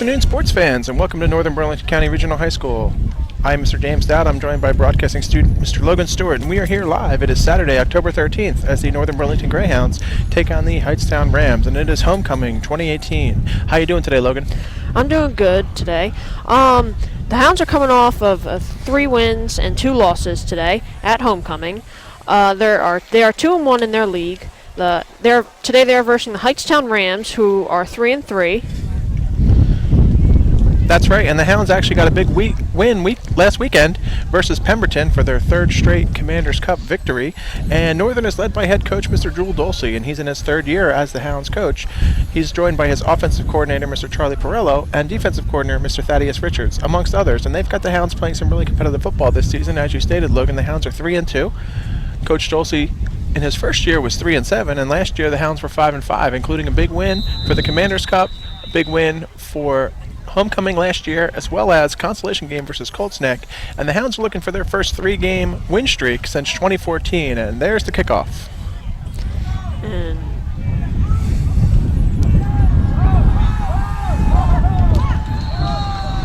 afternoon, sports fans, and welcome to Northern Burlington County Regional High School. I'm Mr. James Dowd. I'm joined by broadcasting student Mr. Logan Stewart, and we are here live. It is Saturday, October 13th, as the Northern Burlington Greyhounds take on the Hightstown Rams, and it is homecoming 2018. How you doing today, Logan? I'm doing good today. The Hounds are coming off of 3 wins and 2 losses today at homecoming. They are 2-1 in their league. Today they are versing the Hightstown Rams, who are 3-3. That's right, and the Hounds actually got a big win last weekend versus Pemberton for their 3rd straight Commander's Cup victory. And Northern is led by head coach Mr. Jewel Dolce, and he's in his 3rd year as the Hounds coach. He's joined by his offensive coordinator, Mr. Charlie Perello, and defensive coordinator, Mr. Thaddeus Richards, amongst others. And they've got the Hounds playing some really competitive football this season. As you stated, Logan, the Hounds are 3-2. Coach Dolce in his first year was 3-7, and last year the Hounds were 5-5, including a big win for the Commander's Cup, a big win for homecoming last year, as well as consolation game versus Colts Neck. And the Hounds are looking for their first 3-game win streak since 2014, and there's the kickoff.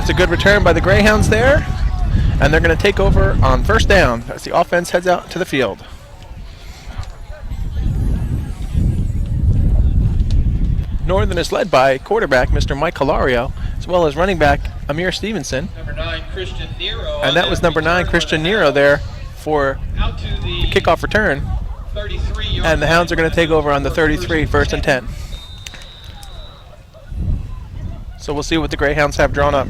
It's a good return by the Greyhounds there, and they're going to take over on first down as the offense heads out to the field. Northern is led by quarterback Mr. Mike Calario, as well as running back Amir Stevenson. Number 9, Christian Nero. And that was number 9, Christian Nero there for the kickoff return. And the Hounds are going to take over on the 33, first and 10. So we'll see what the Greyhounds have drawn up.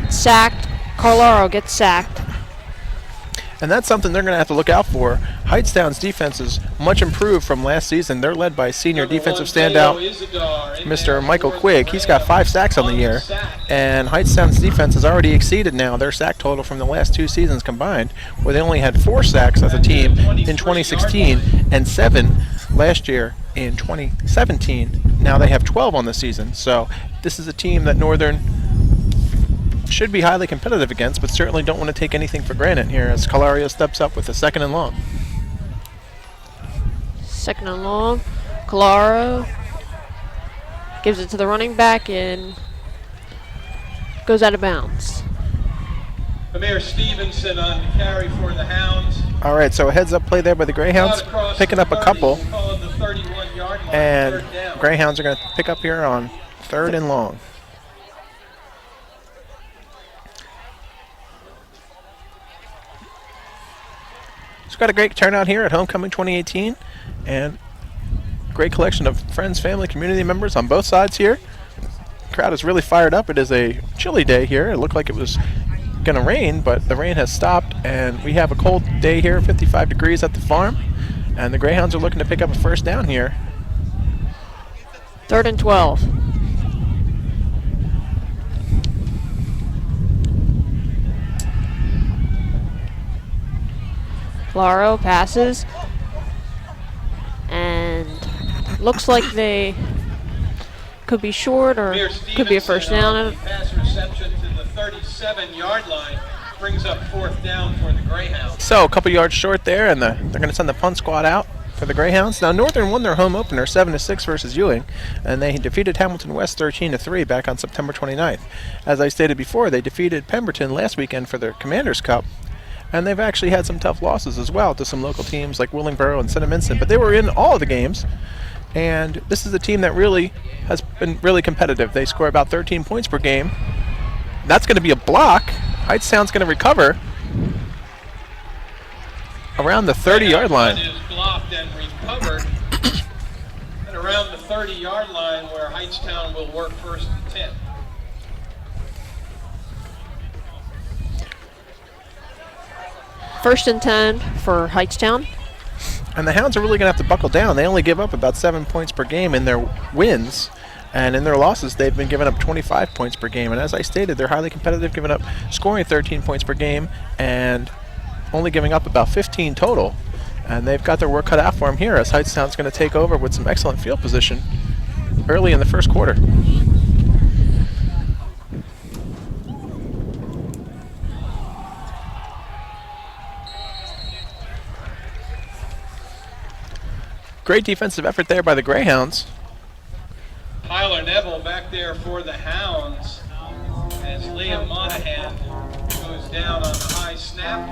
Sacked. Carlaro gets sacked. And that's something they're going to have to look out for. Hightstown's defense is much improved from last season. They're led by senior defensive standout, Mr. Michael Quigg. He's got 5 sacks on the year. And Hightstown's defense has already exceeded now their sack total from the last 2 seasons combined, where they only had 4 sacks as a team in 2016 and 7 last year in 2017. Now they have 12 on the season. So this is a team that Northern should be highly competitive against, but certainly don't want to take anything for granted here as Calario steps up with a 2nd and long. 2nd and long. Calaro gives it to the running back and goes out of bounds. Amir Stevenson on the carry for the Hounds. All right, so a heads-up play there by the Greyhounds, picking up a couple. And Greyhounds are going to pick up here on 3rd and long. Got a great turnout here at Homecoming 2018, and great collection of friends, family, community members on both sides here. The crowd is really fired up. It is a chilly day here. It looked like it was going to rain, but the rain has stopped, and we have a cold day here, 55 degrees at the farm, and the Greyhounds are looking to pick up a first down here. 3rd and 12. Claro passes, and looks like they could be short or could be a first down. Pass reception to the 37-yard line brings up 4th down for the Greyhounds. So a couple yards short there, and they're going to send the punt squad out for the Greyhounds. Now Northern won their home opener 7-6 versus Ewing, and they defeated Hamilton West 13-3 back on September 29th. As I stated before, they defeated Pemberton last weekend for their Commander's Cup. And they've actually had some tough losses as well to some local teams like Willingboro and Cinnaminson. But they were in all of the games. And this is a team that really has been really competitive. They score about 13 points per game. That's going to be a block. Hightstown's going to recover around the 30-yard line. Is blocked and recovered. And around the 30-yard line where Hightstown will work 1st and 10. First and 10 for Hightstown. And the Hounds are really going to have to buckle down. They only give up about 7 points per game in their wins. And in their losses, they've been giving up 25 points per game. And as I stated, they're highly competitive, scoring 13 points per game and only giving up about 15 total. And they've got their work cut out for them here as Hightstown's going to take over with some excellent field position early in the first quarter. Great defensive effort there by the Greyhounds. Tyler Neville back there for the Hounds as Liam Monahan goes down on the high snap.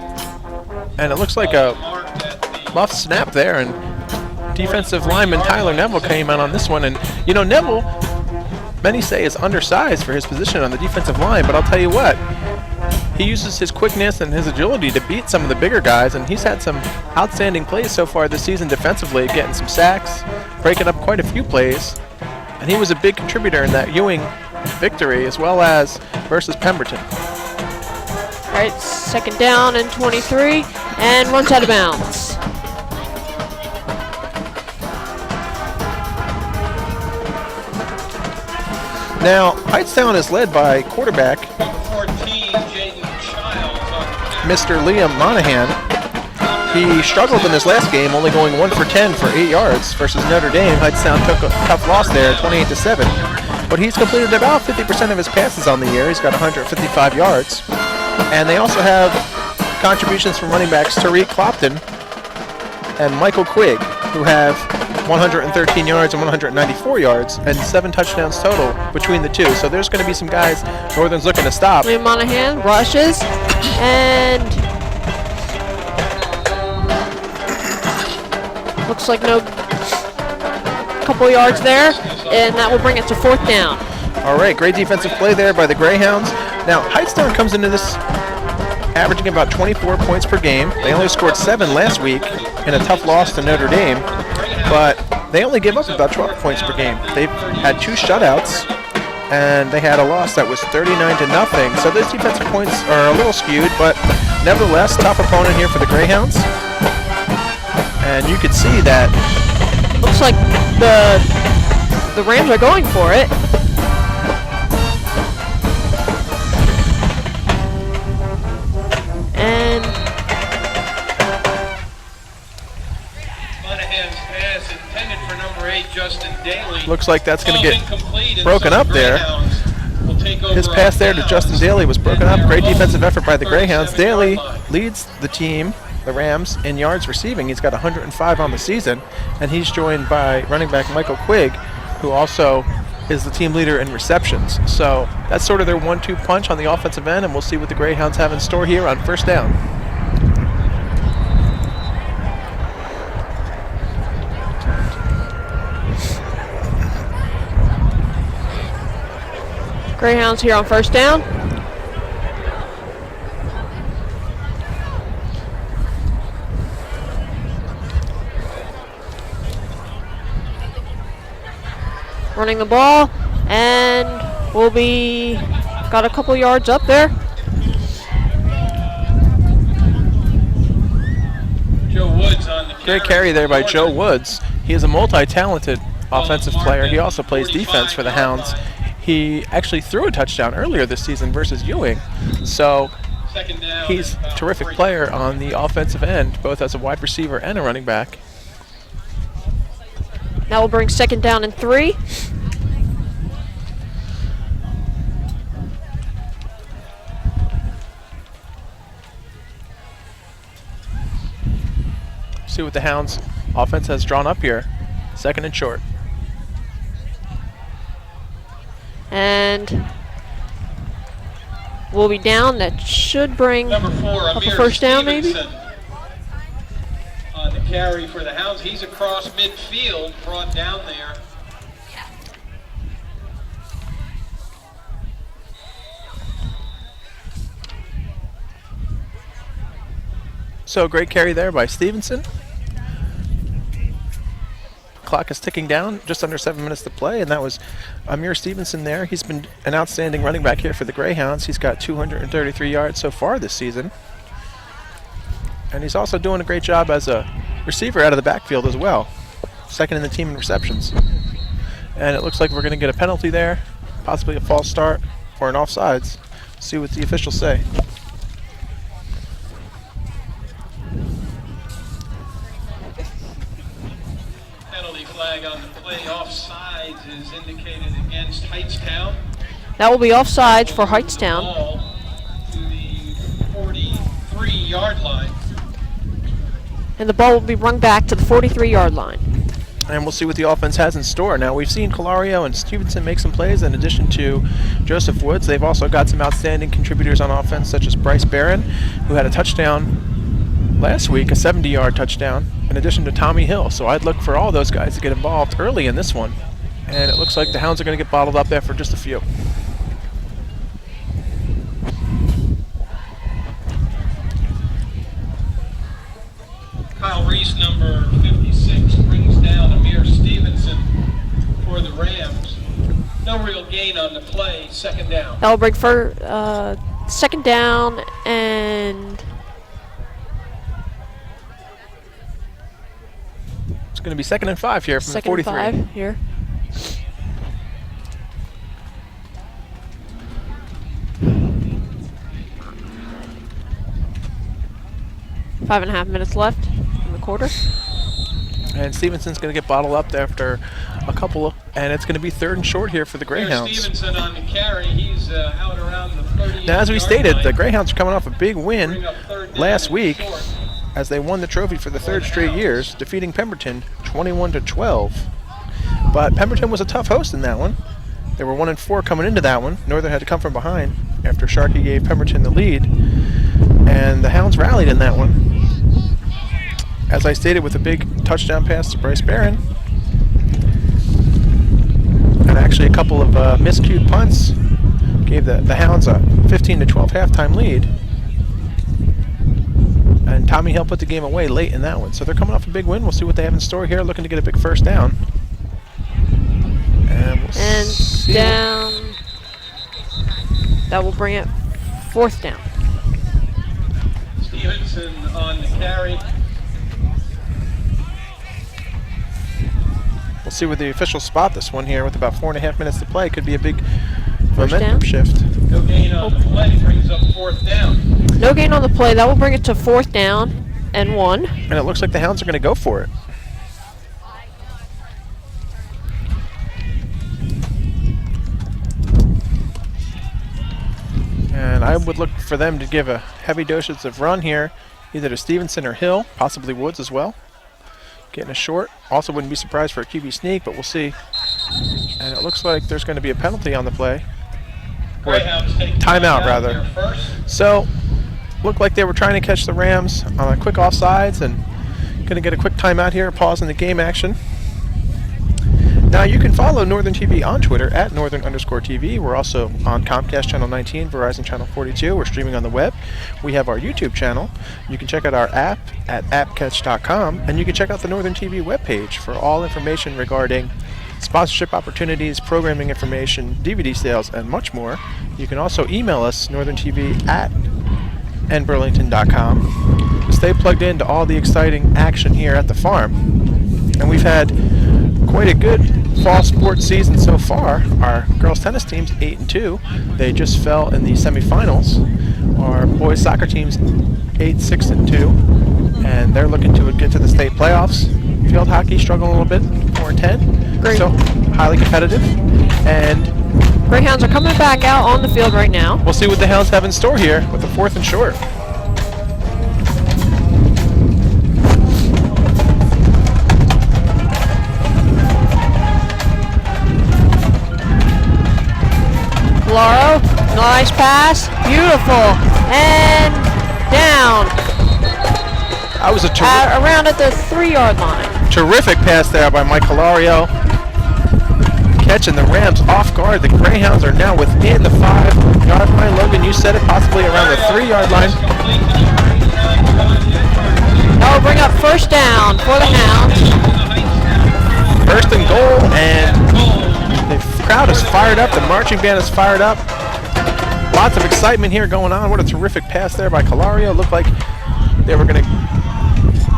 And it looks like a Marked at the muff snap there, and defensive lineman Tyler Neville came out on this one. And, you know, Neville, many say, is undersized for his position on the defensive line, but I'll tell you what, he uses his quickness and his agility to beat some of the bigger guys, and he's had some outstanding plays so far this season defensively, getting some sacks, breaking up quite a few plays, and he was a big contributor in that Ewing victory as well as versus Pemberton. All right, second down and 23, and runs out of bounds. Now, Hightstown is led by quarterback 14, Jaden Childs on the Mr. Liam Monahan. He struggled in his last game, only going 1 for 10 for 8 yards versus Notre Dame. Hightstown took a tough loss there, 28-7. But he's completed about 50% of his passes on the year. He's got 155 yards. And they also have contributions from running backs Tariq Clopton and Michael Quigg, who have 113 yards and 194 yards and 7 touchdowns total between the two. So there's going to be some guys Northern's looking to stop. Liam Monahan rushes, and looks like no couple yards there, and that will bring it to fourth down. All right, great defensive play there by the Greyhounds. Now, Hightstown comes into this averaging about 24 points per game. They only scored 7 last week in a tough loss to Notre Dame, but they only give up about 12 points per game. They've had 2 shutouts, and they had a loss that was 39-0. So those defensive points are a little skewed, but nevertheless, tough opponent here for the Greyhounds. And you could see that Looks like the Rams are going for it. And Monahan's pass intended for number 8, Justin Daly. looks like that's going to get Incomplete, and broken so up there. Greyhounds will take over His on pass there to downs. Justin Daly was broken up. Great defensive effort by the Greyhounds. 37-yard Daly line. leads the team, the Rams, in yards receiving. He's got 105 on the season, and he's joined by running back Michael Quigg, who also is the team leader in receptions. So that's sort of their 1-2 punch on the offensive end, and we'll see what the Greyhounds have in store here on first down. Greyhounds here on first down. Running the ball, and we'll be got a couple yards up there. Joe Woods on the Great carry there by Joe Woods. He is a multi-talented offensive player. He also plays defense for the Hounds. He actually threw a touchdown earlier this season versus Ewing. So Second down he's and a about terrific 3. player on the offensive end, both as a wide receiver and a running back. That will bring second down and 3. See what the Hounds offense has drawn up here. Second and short. And we'll be down. That should bring Number 4, up a Amir first down, maybe? Stevenson on the carry for the Hounds. He's across midfield, brought down there. So great carry there by Stevenson. Clock is ticking down, just under 7 minutes to play, and that was Amir Stevenson there. He's been an outstanding running back here for the Greyhounds. He's got 233 yards so far this season. And he's also doing a great job as a receiver out of the backfield as well. Second in the team in receptions. And it looks like we're going to get a penalty there, possibly a false start or an offsides. See what the officials say. Penalty flag on the play. Offsides is indicated against Hightstown. That will be offsides for Hightstown. Ball to the 43-yard line. And the ball will be run back to the 43-yard line. And we'll see what the offense has in store. Now, we've seen Calario and Stevenson make some plays in addition to Joseph Woods. They've also got some outstanding contributors on offense, such as Bryce Barron, who had a touchdown last week, a 70-yard touchdown, in addition to Tommy Hill. So I'd look for all those guys to get involved early in this one. And it looks like the Hounds are going to get bottled up there for just a few. Kyle Reese, number 56, brings down Amir Stevenson for the Rams. No real gain on the play, second down. Elbrig for second down, and It's going to be 2nd and 5 here from the second 43. and 5 here. Five and a half minutes left in the quarter. And Stevenson's going to get bottled up after a couple, and it's going to be 3rd and short here for the Greyhounds. Stevenson on the carry. He's out around the 30. Now, as we stated, the Greyhounds are coming off a big win last week as they won the trophy for the 3rd straight years, defeating Pemberton 21-12. But Pemberton was a tough host in that one. They were 1-4 coming into that one. Northern had to come from behind after Sharkey gave Pemberton the lead, and the Hounds rallied in that one. As I stated, with a big touchdown pass to Bryce Barron, and actually a couple of miscued punts, gave the Hounds a 15-12 halftime lead. And Tommy Hill put the game away late in that one. So they're coming off a big win. We'll see what they have in store here, looking to get a big first down. And we'll see. Down. That will bring it 4th down. Stevenson on the carry. We'll see where the officials spot this one here with about 4.5 minutes to play. Could be a big First momentum down. shift. No gain on the play, brings up 4th down. No gain on the play. That will bring it to 4th down and 1. And it looks like the Hounds are going to go for it. And I would look for them to give a heavy dosage of run here, either to Stevenson or Hill, possibly Woods as well. Getting a short. Also wouldn't be surprised for a QB sneak, but we'll see. And it looks like there's going to be a penalty on the play. Or timeout, rather. So, looked like they were trying to catch the Rams on a quick offsides and going to get a quick timeout here, pause in the game action. Now, you can follow Northern TV on Twitter at Northern_TV. We're also on Comcast Channel 19, Verizon Channel 42. We're streaming on the web. We have our YouTube channel. You can check out our app at appcatch.com, and you can check out the Northern TV webpage for all information regarding sponsorship opportunities, programming information, DVD sales, and much more. You can also email us, northerntv at nburlington.com. Stay plugged into all the exciting action here at the farm. And we've had quite a good fall sports season so far. Our girls tennis team's 8-2. They just fell in the semifinals. Our boys soccer team's 8-6-2, and they're looking to get to the state playoffs. Field hockey struggling a little bit, 4-10. Great. So highly competitive. And Greyhounds are coming back out on the field right now. we'll see what the Hounds have in store here with the 4th and short. Laro, nice pass, beautiful, and down. That was a Around at the 3-yard line. terrific pass there by Mike Calario. Catching the Rams off guard. The Greyhounds are now within the 5-yard line. Logan, you said it, possibly around the 3-yard line. That will bring up 1st down for the Hounds. 1st and goal, and the crowd is fired up. The marching band is fired up. Lots of excitement here going on. What a terrific pass there by Calario. Looked like they were going to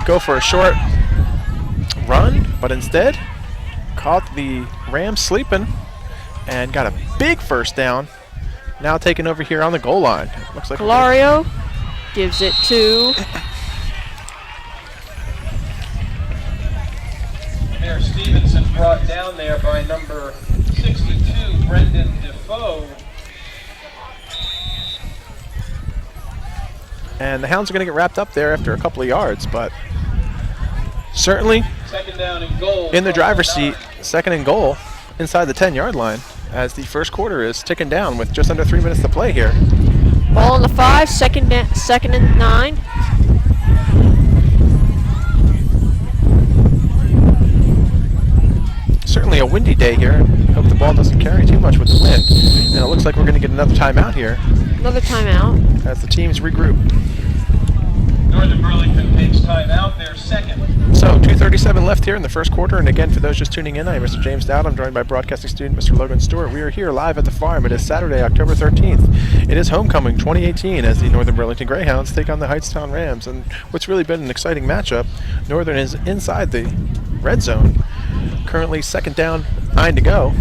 go for a short run, but instead caught the Rams sleeping and got a big 1st down. Now taking over here on the goal line. Looks like Calario gives it to Mayor Stevenson, brought down there by number 62, Brendan Defoe. and the Hounds are going to get wrapped up there after a couple of yards, but certainly Second down and goal. in the from driver's 9. seat, second and goal inside the 10-yard line as the first quarter is ticking down with just under 3 minutes to play here. Ball on the 5, second and 9. Certainly a windy day here. Hope the ball doesn't carry too much with the wind. And it looks like we're going to get another timeout here Another timeout. as the teams regroup. Northern Burlington takes time out, their second. So 2:37 left here in the first quarter. And again, for those just tuning in, I'm Mr. James Dowd. I'm joined by broadcasting student Mr. Logan Stewart. We are here live at the farm. It is Saturday, October 13th. It is homecoming 2018 as the Northern Burlington Greyhounds take on the Hightstown Rams. And what's really been an exciting matchup, Northern is inside the red zone. Currently second down, 9 to go.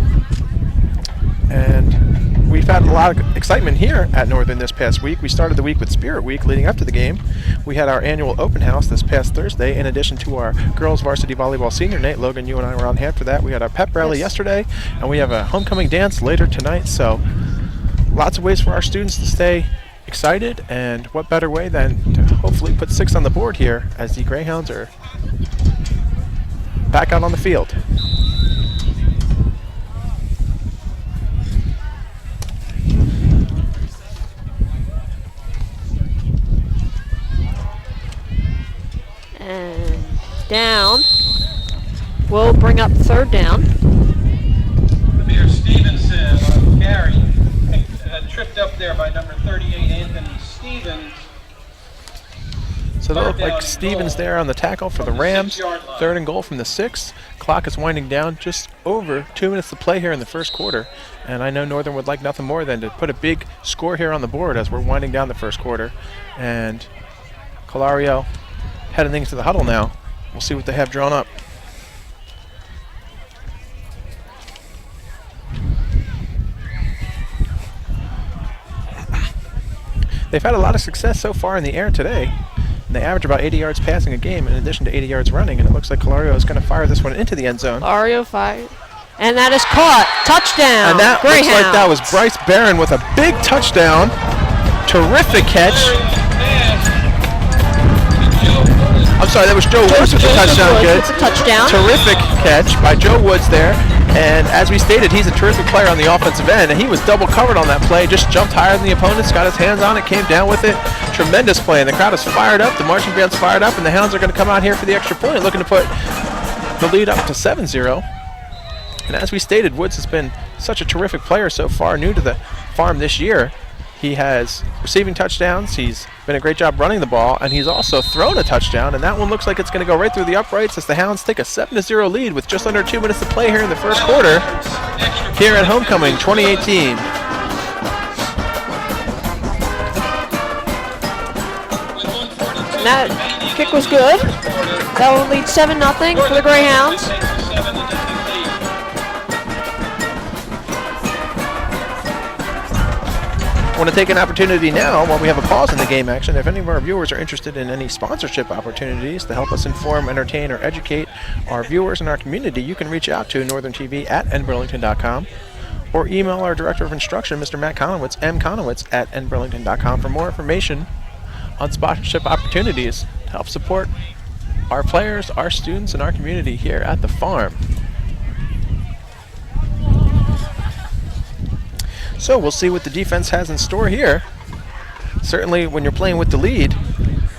And we've had a lot of excitement here at Northern this past week. We started the week with Spirit Week leading up to the game. We had our annual open house this past Thursday in addition to our girls varsity volleyball senior night. Logan, you and I were on hand for that. We had our pep rally yesterday, and we have a homecoming dance later tonight. So lots of ways for our students to stay excited, and what better way than to hopefully put 6 on the board here as the Greyhounds are back out on the field. And down. We'll bring up third down. Amir Stevenson on carry. Tripped up there by number 38, Anthony Stevens. So they Third look down like and Stevens goal there on the tackle for the from the Rams. 6-yard line. Third and goal from the 6. Clock is winding down, just over 2 minutes to play here in the first quarter. And I know Northern would like nothing more than to put a big score here on the board as we're winding down the first quarter. And Colario heading into the huddle now. We'll see what they have drawn up. They've had a lot of success so far in the air today. And they average about 80 yards passing a game in addition to 80 yards running, and it looks like Colario is going to fire this one into the end zone. Ario fired. And that is caught. Touchdown. And that looks like that was Bryce Barron with a big touchdown. Terrific catch. I'm sorry, that was Joe Woods with the touchdown. Good. With the touchdown. Terrific catch by Joe Woods there. And as we stated, he's a terrific player on the offensive end, and he was double covered on that play. Just jumped higher than the opponents, got his hands on it, came down with it. Tremendous play, and the crowd is fired up. The marching band's fired up, and the Hounds are going to come out here for the extra point, looking to put the lead up to 7-0. And as we stated, Woods has been such a terrific player so far, new to the farm this year. He has receiving touchdowns, he's been a great job running the ball, and he's also thrown a touchdown, and that one looks like it's going to go right through the uprights as the Hounds take a 7-0 lead with just under 2 minutes to play here in the first quarter here at Homecoming 2018. That kick was good. That will lead 7-0 for the Greyhounds. I want to take an opportunity now while we have a pause in the game action. If any of our viewers are interested in any sponsorship opportunities to help us inform, entertain, or educate our viewers and our community, you can reach out to northerntv@nburlington.com or email our Director of Instruction, Mr. Matt Conowitz, mconowitz@nburlington.com for more information on sponsorship opportunities to help support our players, our students, and our community here at the farm. So we'll see what the defense has in store here. Certainly when you're playing with the lead,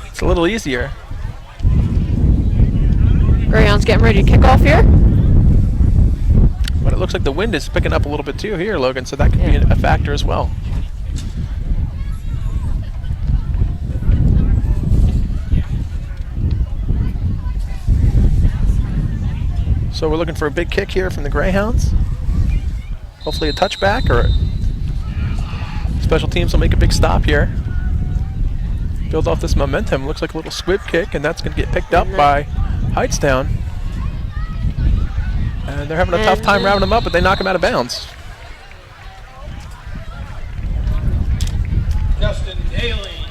it's a little easier. Greyhounds getting ready to kick off here. But it looks like the wind is picking up a little bit too here, Logan, so that could be a factor as well. So we're looking for a big kick here from the Greyhounds. Hopefully a touchback, or special teams will make a big stop here. Build off this momentum. Looks like a little squib kick, and that's going to get picked up by Hightstown. And they're having a tough time rounding them up, but they knock him out of bounds. Justin Daly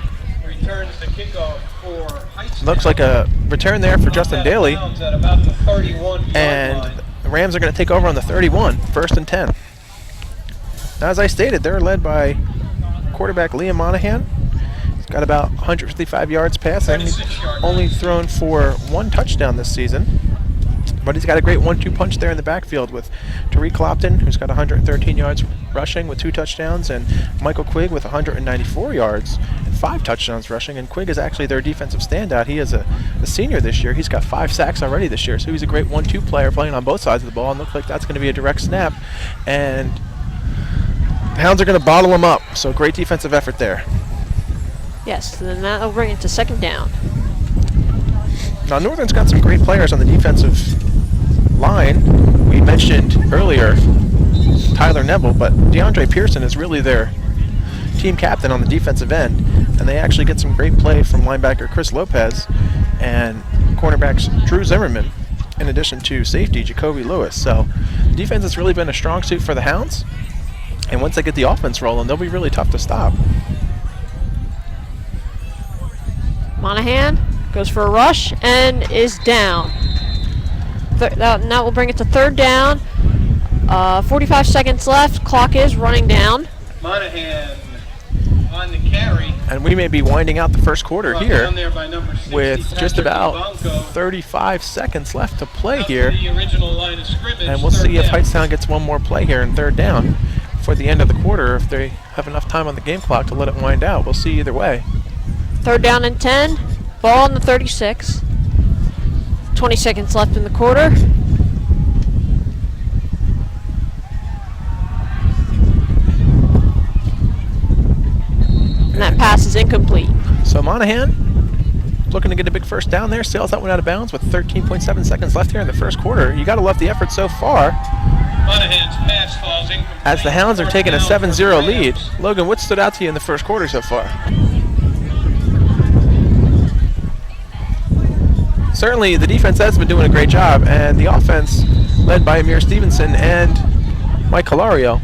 returns the kickoff for Hightstown. Looks like a return there for Justin Daly. At about the 31-yard And line. the Rams are going to take over on the 31, 1st and 10. Now, as I stated, they're led by quarterback Liam Monahan. He's got about 155 yards passing. He's only thrown for 1 touchdown this season. But he's got a great 1-2 punch there in the backfield with Tariq Clopton, who's got 113 yards rushing with 2 touchdowns, and Michael Quigg with 194 yards and 5 touchdowns rushing. And Quigg is actually their defensive standout. He is a senior this year. He's got 5 sacks already this year, so he's a great 1-2 player playing on both sides of the ball, and looks like that's going to be a direct snap. And the Hounds are going to bottle him up, so great defensive effort there. Yes, then that'll bring it to 2nd down. Now, Northern's got some great players on the defensive line. We mentioned earlier Tyler Neville, but DeAndre Pearson is really their team captain on the defensive end, and they actually get some great play from linebacker Chris Lopez and cornerbacks Drew Zimmerman, in addition to safety Jacoby Lewis. So defense has really been a strong suit for the Hounds, and once they get the offense rolling, they'll be really tough to stop. Monahan goes for a rush and is down. That will bring it to 3rd down. 45 seconds left. Clock is running down. Monahan on the carry. And we may be winding out the first quarter Brought here down there by number 60, with just Patrick about Ivanko. 35 seconds left to play Up to here. the original line of scrimmage, And we'll 3rd see if down. Hightstown gets one more play here in 3rd down for the end of the quarter. If they have enough time on the game clock to let it wind out, we'll see either way. 3rd down and 10. Ball on the 36. 20 seconds left in the quarter. And that pass is incomplete. So Monahan looking to get a big first down there, sails that one out of bounds with 13.7 seconds left here in the first quarter. You got to love the effort so far Monahan's pass falls incomplete. as the Hounds are 4th taking a down for the 7-0 lead. Rams. Logan, what stood out to you in the first quarter so far? Certainly the defense has been doing a great job, and the offense, led by Amir Stevenson and Mike Calario,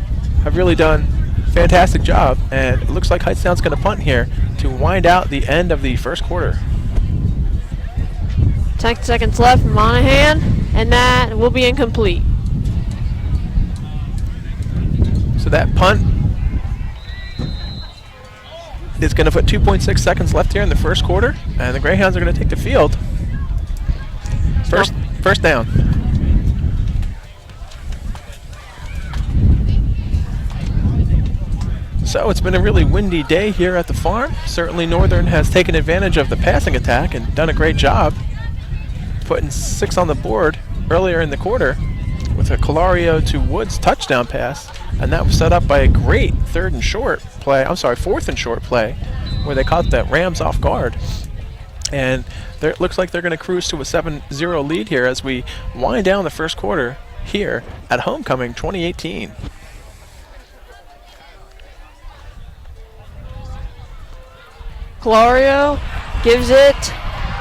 have really done a fantastic job. And it looks like Hightstown's going to punt here to wind out the end of the first quarter. 10 seconds left. Monahan, and that will be incomplete. So that punt is going to put 2.6 seconds left here in the first quarter, and the Greyhounds are going to take the field. First down. So it's been a really windy day here at the farm. Certainly Northern has taken advantage of the passing attack and done a great job putting 6 on the board earlier in the quarter with a Calario to Woods touchdown pass, and that was set up by a great 4th and short play where they caught the Rams off guard. And it looks like they're going to cruise to a 7-0 lead here as we wind down the first quarter here at Homecoming 2018. Calario gives it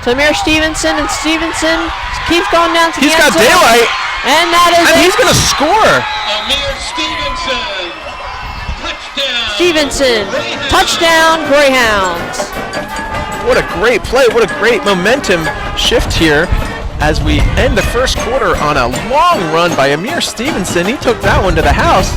to Amir Stevenson, and Stevenson keeps going down to He's the got end zone. daylight, And that is and it. he's going to score. Amir Stevenson. Touchdown. Stevenson, touchdown Greyhounds. What a great play. What a great momentum shift here as we end the first quarter on a long run by Amir Stevenson. He took that one to the house.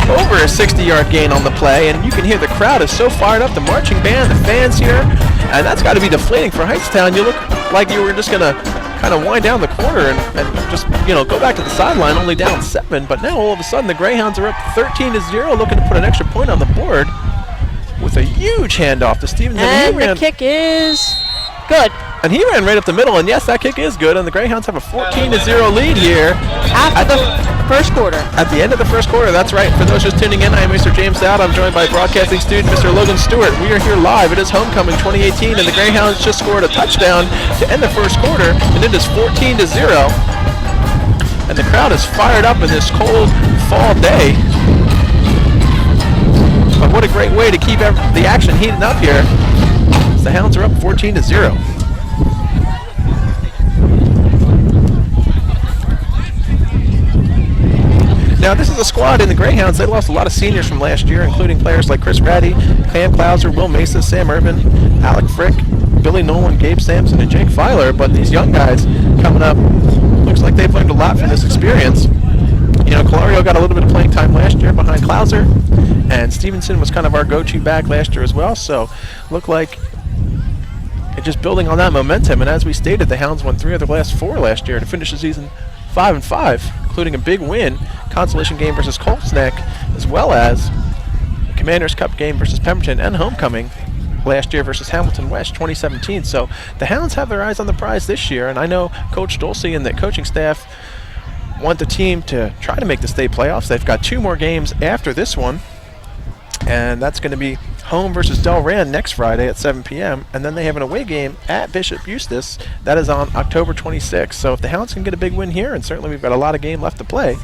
Over a 60-yard gain on the play, and you can hear the crowd is so fired up, the marching band, the fans here, and that's got to be deflating for Hightstown. You look like you were just going to kind of wind down the corner and just, go back to the sideline, only down 7, but now all of a sudden the Greyhounds are up 13-0, looking to put an extra point on the board with a huge handoff to Stevenson. And the kick is good. And he ran right up the middle, and yes, that kick is good, and the Greyhounds have a 14-0 lead here. After the first quarter. At the end of the first quarter, that's right. For those just tuning in, I am Mr. James Dowd. I'm joined by broadcasting student Mr. Logan Stewart. We are here live. It is Homecoming 2018, and the Greyhounds just scored a touchdown to end the first quarter, and it is 14-0. And the crowd is fired up in this cold fall day. But what a great way to keep the action heating up here. The Hounds are up 14-0. Now, this is a squad in the Greyhounds. They lost a lot of seniors from last year, including players like Chris Ratty, Cam Klauser, Will Mesa, Sam Urban, Alec Frick, Billy Nolan, Gabe Sampson, and Jake Filer. But these young guys coming up, looks like they've learned a lot from this experience. Calario got a little bit of playing time last year behind Klauser, and Stevenson was kind of our go-to back last year as well. So, look like and just building on that momentum. And as we stated, the Hounds won 3 of their last 4 last year to finish the season 5-5, including a big win, consolation game versus Colts Neck, as well as the Commanders Cup game versus Pemberton and homecoming last year versus Hamilton West 2017. So the Hounds have their eyes on the prize this year, and I know Coach Dulce and the coaching staff want the team to try to make the state playoffs. They've got 2 more games after this one, and that's going to be home versus Delran next Friday at 7 p.m. And then they have an away game at Bishop Eustis. That is on October 26th. So if the Hounds can get a big win here, and certainly we've got a lot of game left to play,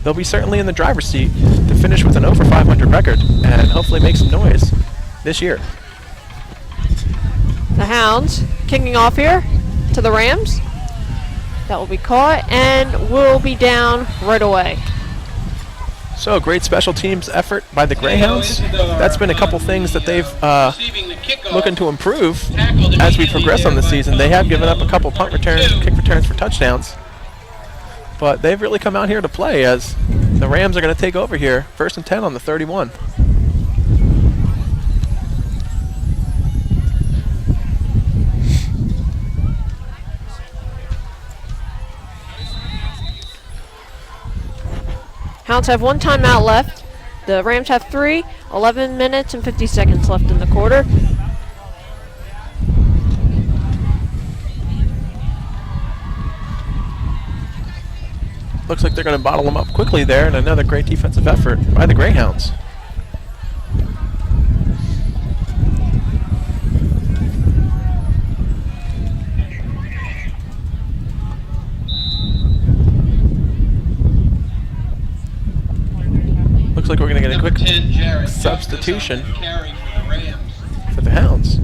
they'll be certainly in the driver's seat to finish with an over 500 record and hopefully make some noise this year. The Hounds kicking off here to the Rams. That will be caught and will be down right away. So great special teams effort by the Greyhounds. That's been a couple things that they've looking to improve as we progress on the season. They have given up a couple punt returns, kick returns for touchdowns, but they've really come out here to play as the Rams are going to take over here, 1st and 10 on the 31. Hounds have 1 timeout left. The Rams have 3, 11 minutes and 50 seconds left in the quarter. Looks like they're going to bottle them up quickly there, and another great defensive effort by the Greyhounds. Looks like we're going to get a quick 10, substitution carry for the Rams. for the Hounds.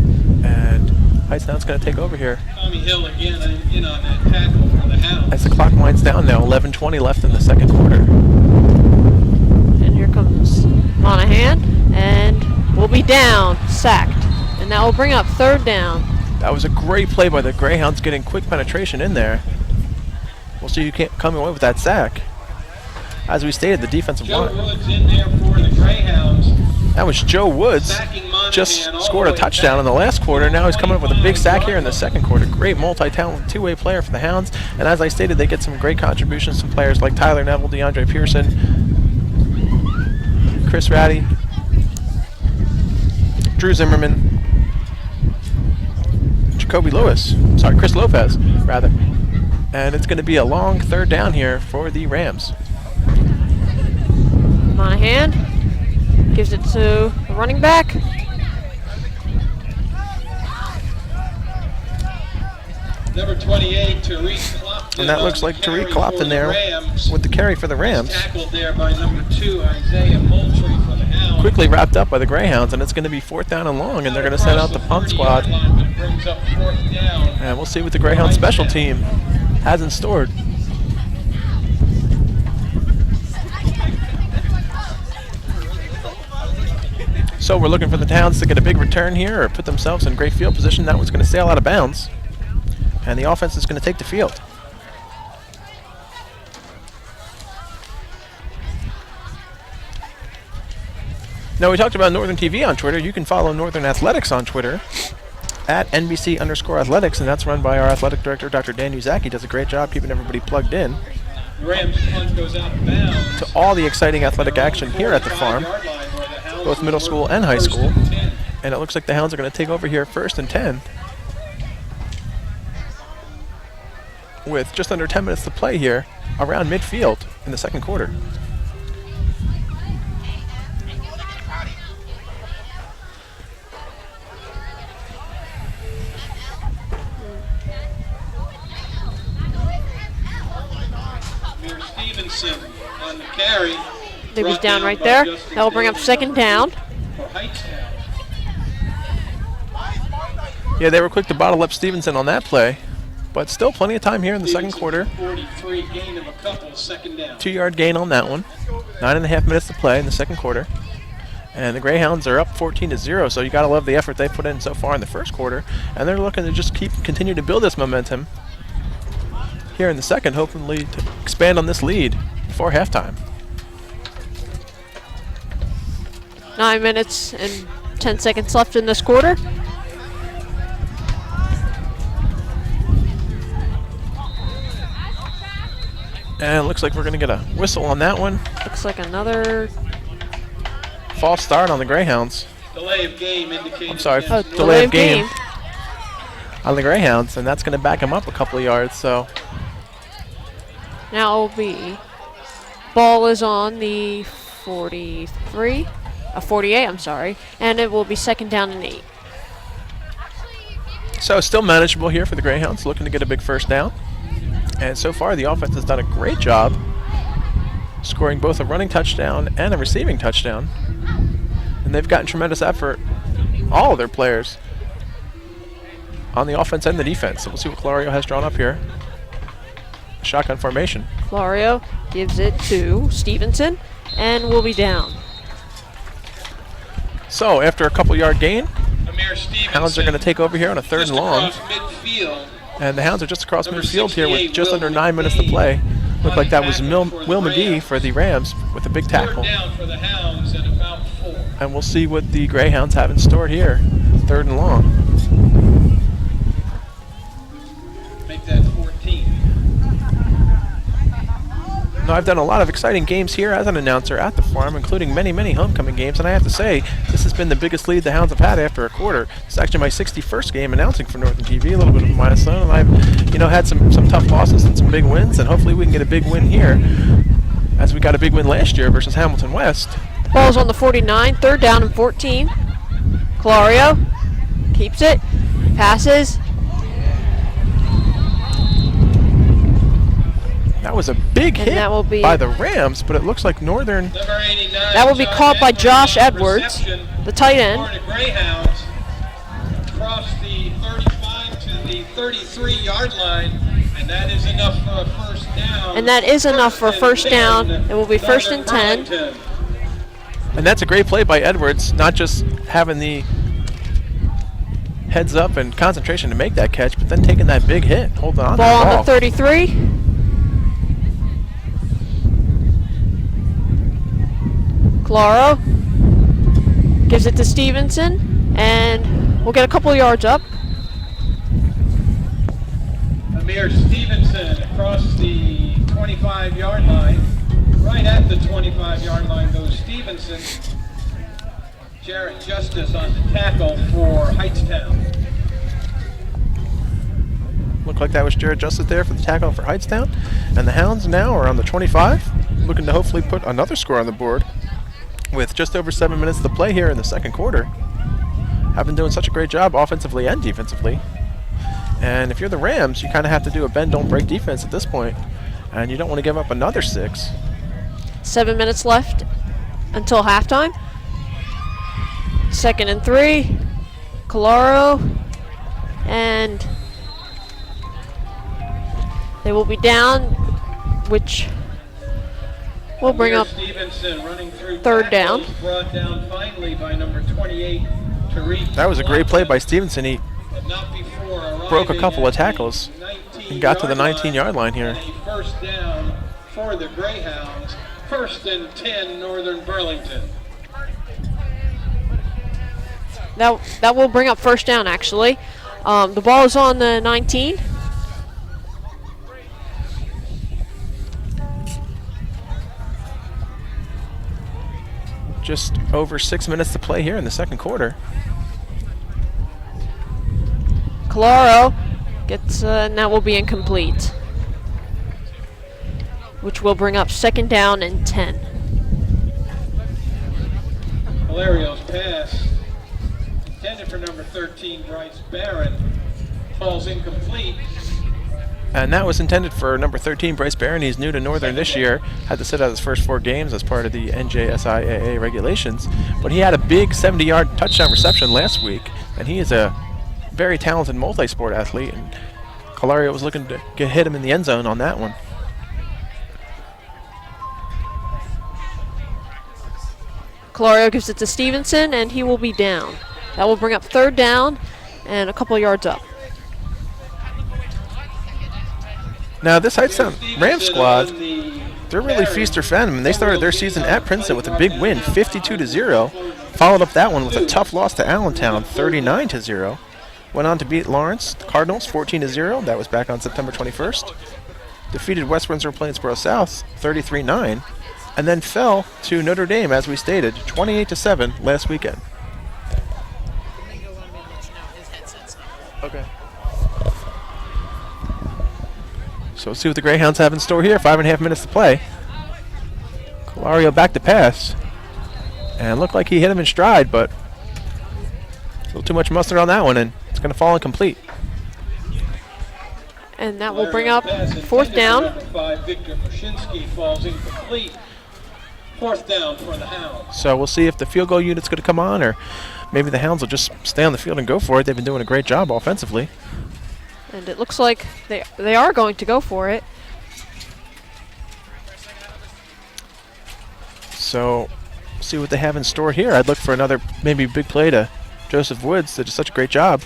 And Hightstown's going to take over here. Tommy Hill again in on that tackle for the Hounds. As the clock winds down now, 11:20 left in the second quarter. And here comes Monahan, and will be down, sacked. And that will bring up 3rd down. That was a great play by the Greyhounds, getting quick penetration in there. We'll see who can't come away with that sack. As we stated, the defensive Joe line. Woods in there for the Greyhounds. That was Joe Woods. Sacking Monahan Just all scored the a way touchdown back. in the last quarter. Now he's coming up with a big sack here in the second quarter. Great multi-talented 2-way player for the Hounds. And as I stated, they get some great contributions from players like Tyler Neville, DeAndre Pearson, Chris Ratty, Drew Zimmerman, Jacoby Lewis. Sorry, Chris Lopez, rather. And it's going to be a long 3rd down here for the Rams. Monahan gives it to the running back. Number 28, Tariq Clopton. And that looks like Tariq Clopton there Rams. with the carry for the Rams. Tackled there by number 2, Isaiah Moultrie for the Hounds. Quickly wrapped up by the Greyhounds, and it's going to be 4th down and long, and they're going to send out the punt squad. Brings up 4th down. And we'll see what the Greyhound special team has in store. So we're looking for the Hounds to get a big return here or put themselves in great field position. That one's going to sail out of bounds, and the offense is going to take the field. Now, we talked about Northern TV on Twitter. You can follow Northern Athletics on Twitter at NBC_athletics, and that's run by our athletic director, Dr. Dan Uzak. He does a great job keeping everybody plugged in Rams punt goes out of bounds. to all the exciting athletic action here at the farm, both middle school and high school. And it looks like the Hounds are going to take over here 1st and 10 with just under 10 minutes to play here around midfield in the second quarter. Stevenson on the carry. They was down right there. That will bring up 2nd down. For Hightstown. Yeah, they were quick to bottle up Stevenson on that play, but still plenty of time here in the second quarter. 43, gain of a couple, 2nd down. 2-yard gain on that one. 9.5 minutes to play in the second quarter. And the Greyhounds are up 14-0, so you got to love the effort they put in so far in the first quarter. And they're looking to just continue to build this momentum here in the second, hopefully to expand on this lead before halftime. 9 minutes and 10 seconds left in this quarter. And it looks like we're going to get a whistle on that one. Looks like another False start on the Greyhounds. Delay of game indicated. I'm sorry, against delay of game on the Greyhounds, and that's going to back them up a couple of yards. So now it will be. Ball is on the 48, I'm sorry, and it will be 2nd down and 8. So still manageable here for the Greyhounds, looking to get a big first down. And so far, the offense has done a great job scoring both a running touchdown and a receiving touchdown. And they've gotten tremendous effort, all of their players, on the offense and the defense. So we'll see what Clario has drawn up here. Shotgun formation. Clario gives it to Stevenson, and will be down. So after a couple yard gain, Amir Stevenson, Hounds are going to take over here on a 3rd just and long. across midfield. And the Hounds are just across Number midfield here with 68, just Will under 9 minutes to McGee. play. Looked like that was Running back Will for the McGee Rams. for the Rams with a big 3rd tackle. down for the Hounds at about 4. And we'll see what the Greyhounds have in store here. 3rd and long. Make that 14. Now, I've done a lot of exciting games here as an announcer at the farm, including many, many homecoming games, and I have to say, this has been the biggest lead the Hounds have had after a quarter. It's actually my 61st game announcing for Northern TV, a little bit of a milestone, and I've, had some tough losses and some big wins, and hopefully we can get a big win here, as we got a big win last year versus Hamilton West. Ball's on the 49, 3rd down and 14. Clario keeps it, passes. That was a big And hit that will be- by the Rams, but it looks like Northern. Number 89, That will be John caught by Josh Edwards, Edwards, reception the tight end. for the Greyhounds across the 35 to the 33-yard line, and that is enough for a first down. And that is enough for a first down. 10, It will be 1st and 10. Burlington. And that's a great play by Edwards, not just having the heads up and concentration to make that catch, but then taking that big hit, holding on to Ball the on ball. the 33. Claro gives it to Stevenson, and we'll get a couple of yards up. Amir Stevenson across the 25-yard line. Right at the 25-yard line goes Stevenson. Jarrett Justice on the tackle for Hightstown. Looked like that was Jared Justice there for the tackle for Hightstown. And the Hounds now are on the 25, looking to hopefully put another score on the board with just over 7 minutes to play here in the second quarter. Have been doing such a great job offensively and defensively. And if you're the Rams, you kind of have to do a bend, don't break defense at this point. And you don't want to give up another 6. 7 minutes left until halftime. 2nd and 3. Claro, and they will be down, which will bring Amir up Stevenson running through 3rd down. tackles, brought down finally by number 28, Tariq. That was a great play by Stevenson. He But not before broke a arriving couple of at the tackles and got to the 19-yard line here. And a first down for the Greyhounds. 1st and 10, Northern Burlington. That will bring up 1st down, actually. The ball is on the 19. Just over 6 minutes to play here in the second quarter. Claro gets, and that will be incomplete, which will bring up 2nd down and 10. Valerio's pass, intended for number 13, Bryce Barron, falls incomplete. And that was intended for number 13, Bryce Barron. He's new to Northern this year. Had to sit out his first 4 games as part of the NJSIAA regulations. But he had a big 70-yard touchdown reception last week. And he is a very talented multi-sport athlete. And Calario was looking to hit him in the end zone on that one. Clario gives it to Stevenson, and he will be down. That will bring up 3rd down and a couple of yards up. Now, this Hightstown Rams squad, The they're really feast or famine. And they started their season at Princeton with a big win, 52-0. Followed up that one with a tough loss to Allentown, 39-0. Went on to beat Lawrence Cardinals, 14-0. That was back on September 21st. defeated West Windsor Plainsboro South 33-9, and then fell to Notre Dame, as we stated, 28-7 last weekend. Okay. So let's see what the Greyhounds have in store here. 5.5 minutes to play. Colario back to pass. And looked like he hit him in stride, but a little too much mustard on that one, and it's going to fall incomplete. And that will bring up 4th down. Number 5, Victor Mushinski falls incomplete. 4th down for the Hounds. So we'll see if the field goal unit's going to come on, or maybe the Hounds will just stay on the field and go for it. They've been doing a great job offensively. And it looks like they are going to go for it. So see what they have in store here. I'd look for another maybe big play to Joseph Woods. Did such a great job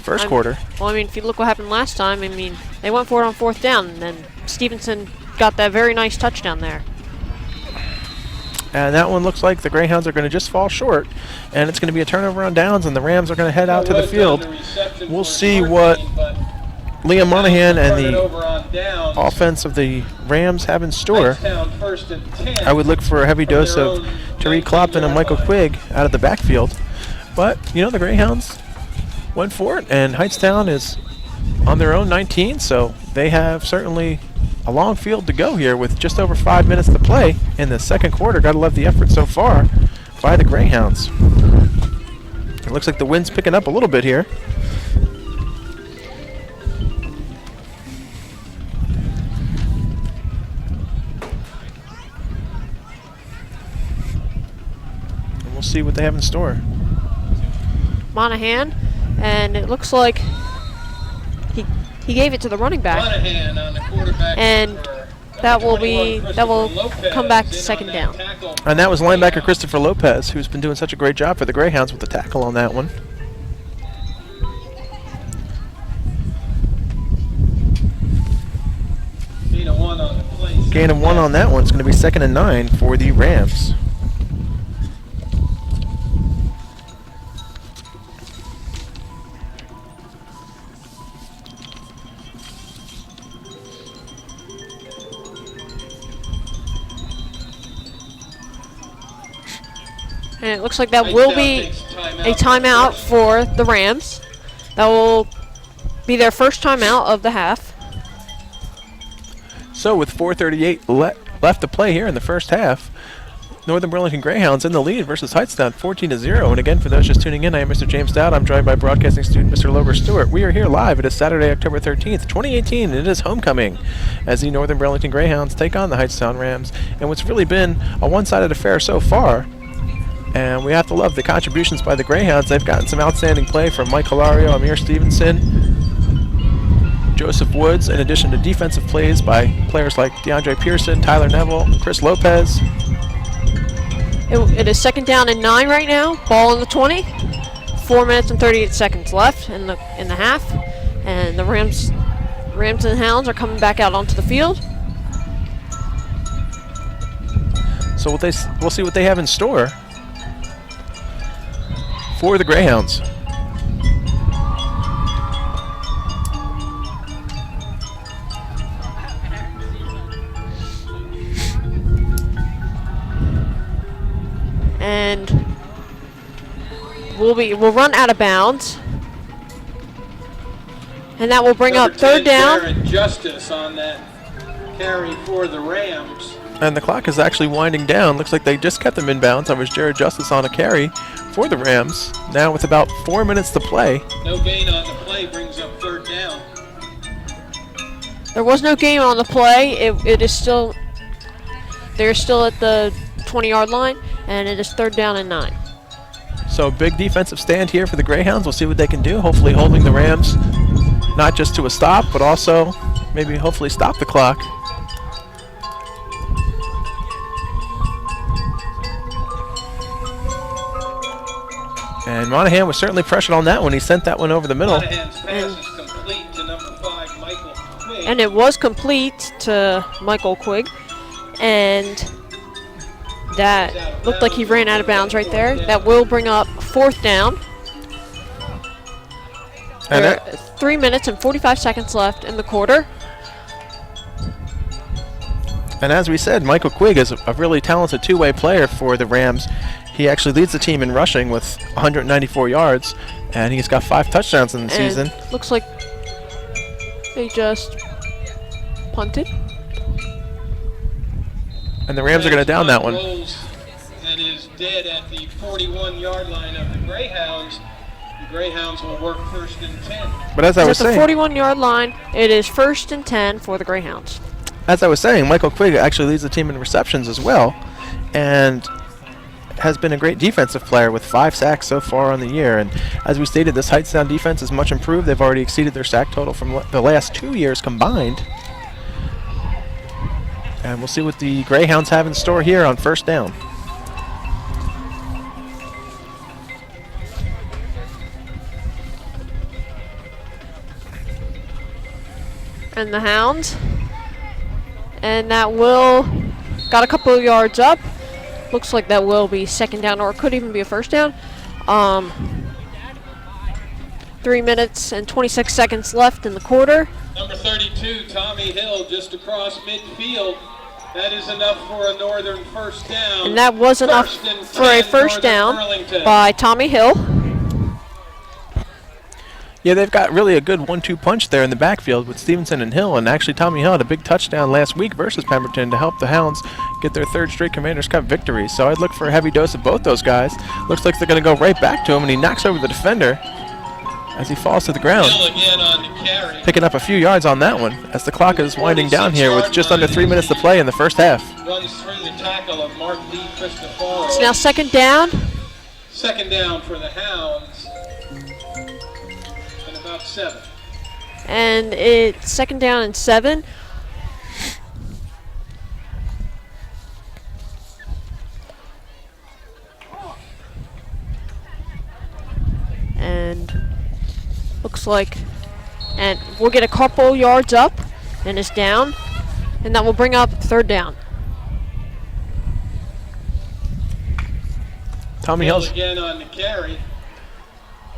first quarter. Well, I mean, if you look what happened last time, I mean, they went for it on 4th down, and then Stevenson got that very nice touchdown there. And that one looks like the Greyhounds are going to just fall short, and it's going to be a turnover on downs, and the Rams are going to head out to the field. We'll see what Liam Monahan and the offense of the Rams have in store. I would look for a heavy dose of Tariq Clopton and Michael Quigg out of the backfield. But, you know, the Greyhounds went for it, and Hightstown is on their own 19, so they have certainly a long field to go here with just over 5 minutes to play in the second quarter. Gotta love the effort so far by the Greyhounds. It looks like the wind's picking up a little bit here. And we'll see what they have in store. Monahan, and it looks like he gave it to the running back, Monahan on the quarterback, and that will come back to 2nd down. And that was linebacker Christopher Lopez, who's been doing such a great job for the Greyhounds with the tackle on that one. Gain of 1 on that one. It's going to be 2nd and 9 for the Rams. And it looks like that will be a timeout for the Rams. That will be their first timeout of the half. So with 4:38 left to play here in the first half, Northern Burlington Greyhounds in the lead versus Hightstown 14-0. And again, for those just tuning in, I am Mr. James Dowd. I'm joined by broadcasting student Mr. Lober Stewart. We are here live. It is Saturday, October 13th, 2018, and it is homecoming as the Northern Burlington Greyhounds take on the Hightstown Rams. And what's really been a one-sided affair so far. And we have to love the contributions by the Greyhounds. They've gotten some outstanding play from Mike Colario, Amir Stevenson, Joseph Woods, in addition to defensive plays by players like DeAndre Pearson, Tyler Neville, Chris Lopez. It is 2nd down and 9 right now. Ball in the 20. 4 minutes and 38 seconds left in the half, and the Rams and Hounds are coming back out onto the field. So we'll see what they have in store for the Greyhounds. And we'll run out of bounds, and that will bring up 3rd down. Jared Justice on that carry for the Rams. And the clock is actually winding down. Looks like they just kept them in bounds. That was Jared Justice on a carry for the Rams. Now with about 4 minutes to play. No gain on the play brings up 3rd down. There was no gain on the play. It is still, they're still at the 20-yard line, and it is 3rd down and 9. So big defensive stand here for the Greyhounds. We'll see what they can do. Hopefully holding the Rams not just to a stop, but also maybe hopefully stop the clock. And Monahan was certainly pressured on that one. He sent that one over the middle. Monahan's pass is complete to number 5, Michael Quigg. And it was complete to Michael Quigg, and that looked like he ran out of bounds right there. That will bring up 4th down. And There are 3 minutes and 45 seconds left in the quarter. And as we said, Michael Quigg is a really talented two-way player for the Rams. He actually leads the team in rushing with 194 yards, and he's got 5 touchdowns in the season. Looks like they just punted. And the Rams are going to down that one. And is dead at the 41-yard line of the Greyhounds. The Greyhounds will work 1st and 10. But as I was saying, at the 41-yard line, it is 1st and 10 for the Greyhounds. As I was saying, Michael Quigg actually leads the team in receptions as well, and has been a great defensive player with 5 sacks so far on the year. And as we stated, this Hightstown defense is much improved. They've already exceeded their sack total from the last 2 years combined. And we'll see what the Greyhounds have in store here on 1st down. And the Hounds. And that will got a couple of yards up. Looks like that will be 2nd down, or it could even be a 1st down. 3 minutes and 26 seconds left in the quarter. Number 32, Tommy Hill, just across midfield. That is enough for a Northern 1st down. And that was enough for a 1st down by Tommy Hill. Yeah, they've got really a good 1-2 punch there in the backfield with Stevenson and Hill. And actually, Tommy Hill had a big touchdown last week versus Pemberton to help the Hounds get their 3rd straight Commanders Cup victory. So I'd look for a heavy dose of both those guys. Looks like they're going to go right back to him, and he knocks over the defender as he falls to the ground. Hill again on the carry. Picking up a few yards on that one as the clock is winding down here with just under 3 minutes to play in the 1st half. Runs through the tackle of Mark Lee Cristoforo. It's now 2nd down. 2nd down for the Hounds. And about 7. And it's 2nd down and 7. And looks like, and we'll get a couple yards up, and it's down, and that will bring up 3rd down. Tommy Hill Hill's again on the carry.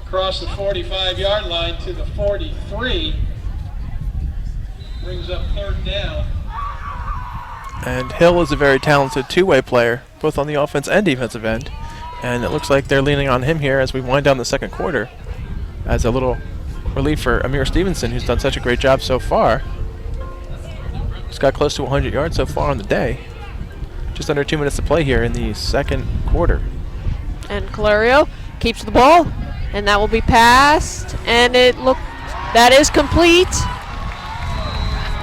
Across the 45-yard line to the 43. Brings up 3rd down. And Hill is a very talented two-way player, both on the offense and defensive end. And it looks like they're leaning on him here as we wind down the 2nd quarter as a little relief for Amir Stevenson, who's done such a great job so far. He's got close to 100 yards so far on the day. Just under 2 minutes to play here in the 2nd quarter. And Calario keeps the ball, and that will be passed, and that is complete.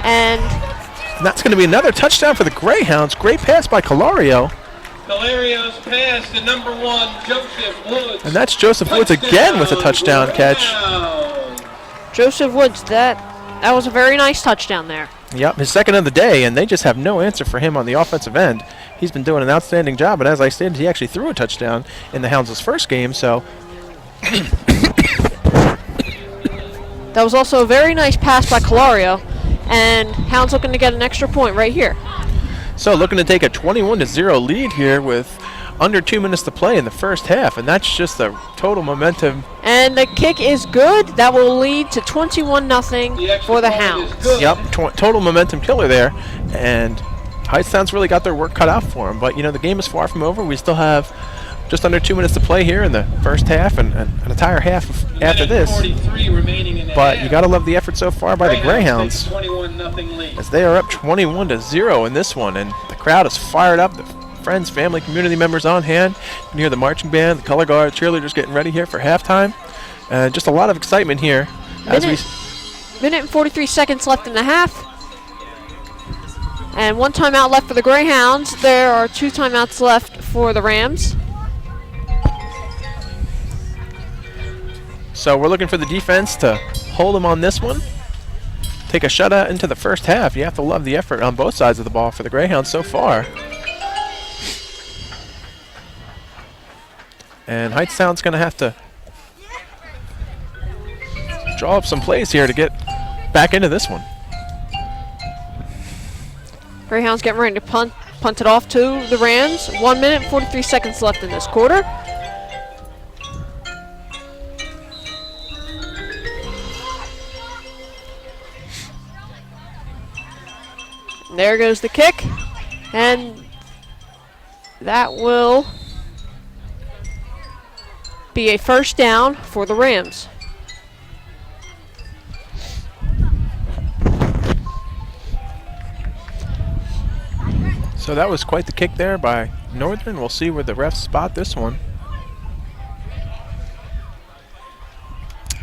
And that's going to be another touchdown for the Greyhounds. Great pass by Calario. Calario's pass to number 1, Joseph Woods. And that's Joseph Woods again with a touchdown catch. Joseph Woods, that was a very nice touchdown there. Yep, his 2nd of the day, and they just have no answer for him on the offensive end. He's been doing an outstanding job, and as I stated, he actually threw a touchdown in the Hounds' 1st game, so. That was also a very nice pass by Calario, and Hounds looking to get an extra point right here. So looking to take a 21-0 lead here with under 2 minutes to play in the 1st half, and that's just the total momentum. And the kick is good. That will lead to 21-0 for the Hounds. Yep, total momentum killer there, and Hightstown's really got their work cut out for them. But you know, the game is far from over. We still have just under 2 minutes to play here in the 1st half, and an entire half after this. 43 remaining in the but half. You got to love the effort so far by the Greyhounds, 21-0 lead. as they are up 21-0 in this one, and the crowd is fired up. The friends, family, community members on hand. You can hear the marching band, the color guard, cheerleaders getting ready here for halftime, and just a lot of excitement here. Minute and 43 seconds left in the half. And 1 timeout left for the Greyhounds. There are 2 timeouts left for the Rams. So we're looking for the defense to hold them on this one. Take a shutout into the 1st half. You have to love the effort on both sides of the ball for the Greyhounds so far. And Hightstown's going to have to draw up some plays here to get back into this one. Greyhounds getting ready to punt it off to the Rams. 1 minute, 43 seconds left in this quarter. There goes the kick. And that will be a first down for the Rams. So that was quite the kick there by Northern. We'll see where the refs spot this one.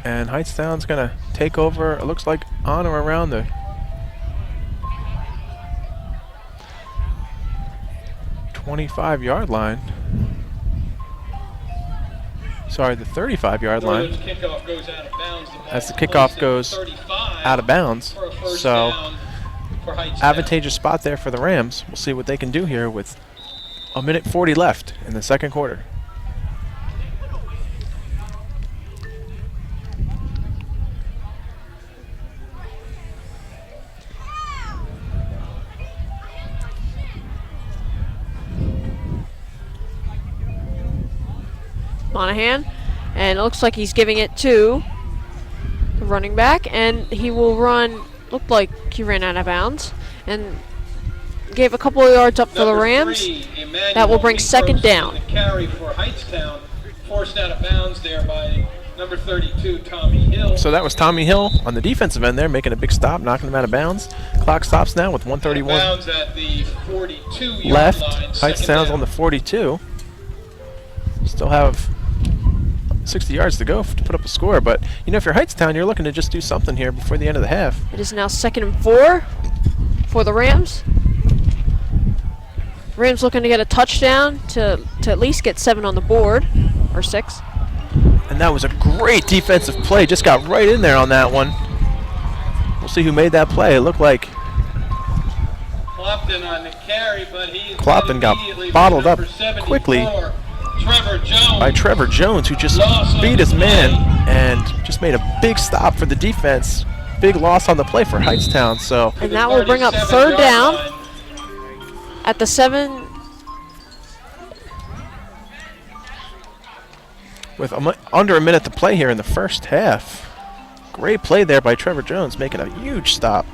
And Hightstown's going to take over, it looks like, on or around the 25-yard line. Sorry, the 35-yard line. As the kickoff goes out of bounds. So, advantageous spot there for the Rams. We'll see what they can do here with a minute 40 left in the second quarter. Monahan, and it looks like he's giving it to the running back, and he will run. Looked like he ran out of bounds and gave a couple of yards up for the Rams. That will bring second down. Carry for Hightstown, forced out of bounds there by number 32, Tommy Hill. So that was Tommy Hill on the defensive end there, making a big stop, knocking him out of bounds. Clock stops now with 1:31 bounds at the 42-yard left. line. Hightstown's on the 42. Still have 60 yards to go to put up a score, but you know, if you're Hightstown, you're looking to just do something here before the end of the half. It is now 2nd and 4 for the Rams. Rams looking to get a touchdown to at least get 7 on the board, or 6. And that was a great defensive play. Just got right in there on that one. We'll see who made that play. It looked like Clopton on the carry, but he's Clopton got bottled up quickly by Trevor Jones, who just beat his man and just made a big stop for the defense. Big loss on the play for Hightstown. So, and that will bring up third down at the 7. With under a minute to play here in the first half. Great play there by Trevor Jones, making a huge stop.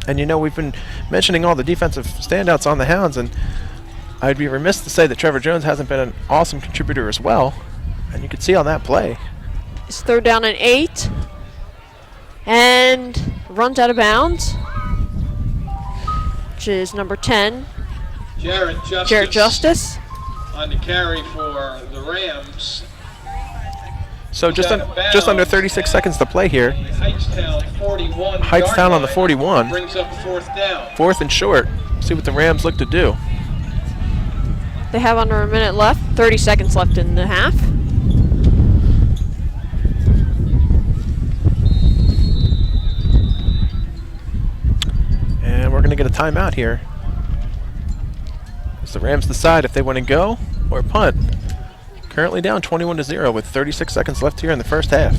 And you know, we've been mentioning all the defensive standouts on the Hounds, and I'd be remiss to say that Trevor Jones hasn't been an awesome contributor as well. And you can see on that play. It's third down and 8. And runs out of bounds, which is number 10, Jared Justice. On the carry for the Rams. So just under 36 seconds to play here. Hightstown on the 41. Brings up fourth down. 4th and short. See what the Rams look to do. They have under a minute left, 30 seconds left in the half. And we're going to get a timeout here as the Rams decide if they want to go or punt. Currently down 21-0 with 36 seconds left here in the first half.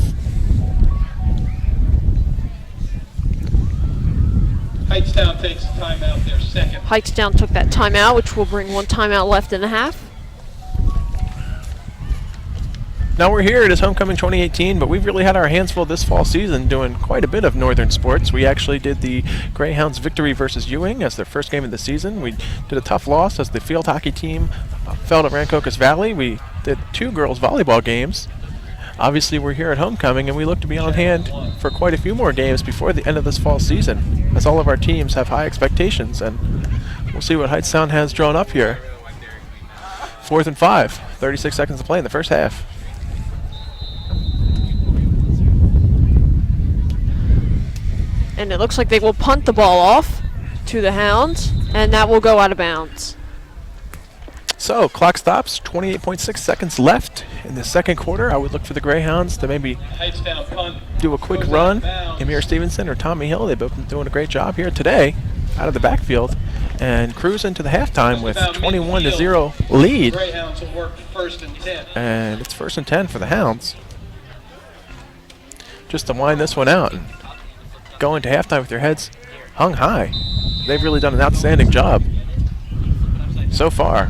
Hightstown takes a timeout there, second. Hightstown took that timeout, which will bring 1 timeout left in the half. Now we're here, it is Homecoming 2018, but we've really had our hands full this fall season doing quite a bit of Northern sports. We actually did the Greyhounds victory versus Ewing as their first game of the season. We did a tough loss as the field hockey team fell to Rancocas Valley. We did 2 girls volleyball games. Obviously we're here at Homecoming, and we look to be on hand for quite a few more games before the end of this fall season, as all of our teams have high expectations, and we'll see what Hightstown has drawn up here. 4th and 5, 36 seconds to play in the first half. And it looks like they will punt the ball off to the Hounds, and that will go out of bounds. So, clock stops, 28.6 seconds left in the second quarter. I would look for the Greyhounds to maybe do a quick run. Amir Stevenson or Tommy Hill, they've both been doing a great job here today out of the backfield and cruise into the halftime with 21-0 lead. Greyhounds will work first and 10. And it's 1st and 10 for the Hounds. Just to wind this one out and go into halftime with their heads hung high. They've really done an outstanding job so far.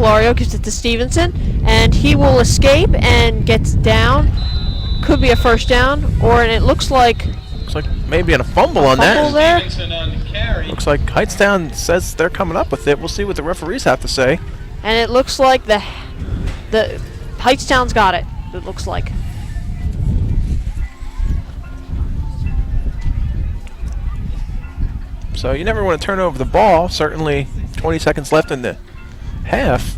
Colario gives it to Stevenson, and he will escape and gets down. Could be a first down, and it looks like maybe a fumble on fumble that. there. Stevenson on the carry. Looks like Hightstown says they're coming up with it. We'll see what the referees have to say. And it looks like the Hightstown's got it. It looks like. So you never want to turn over the ball. Certainly 20 seconds left in the half.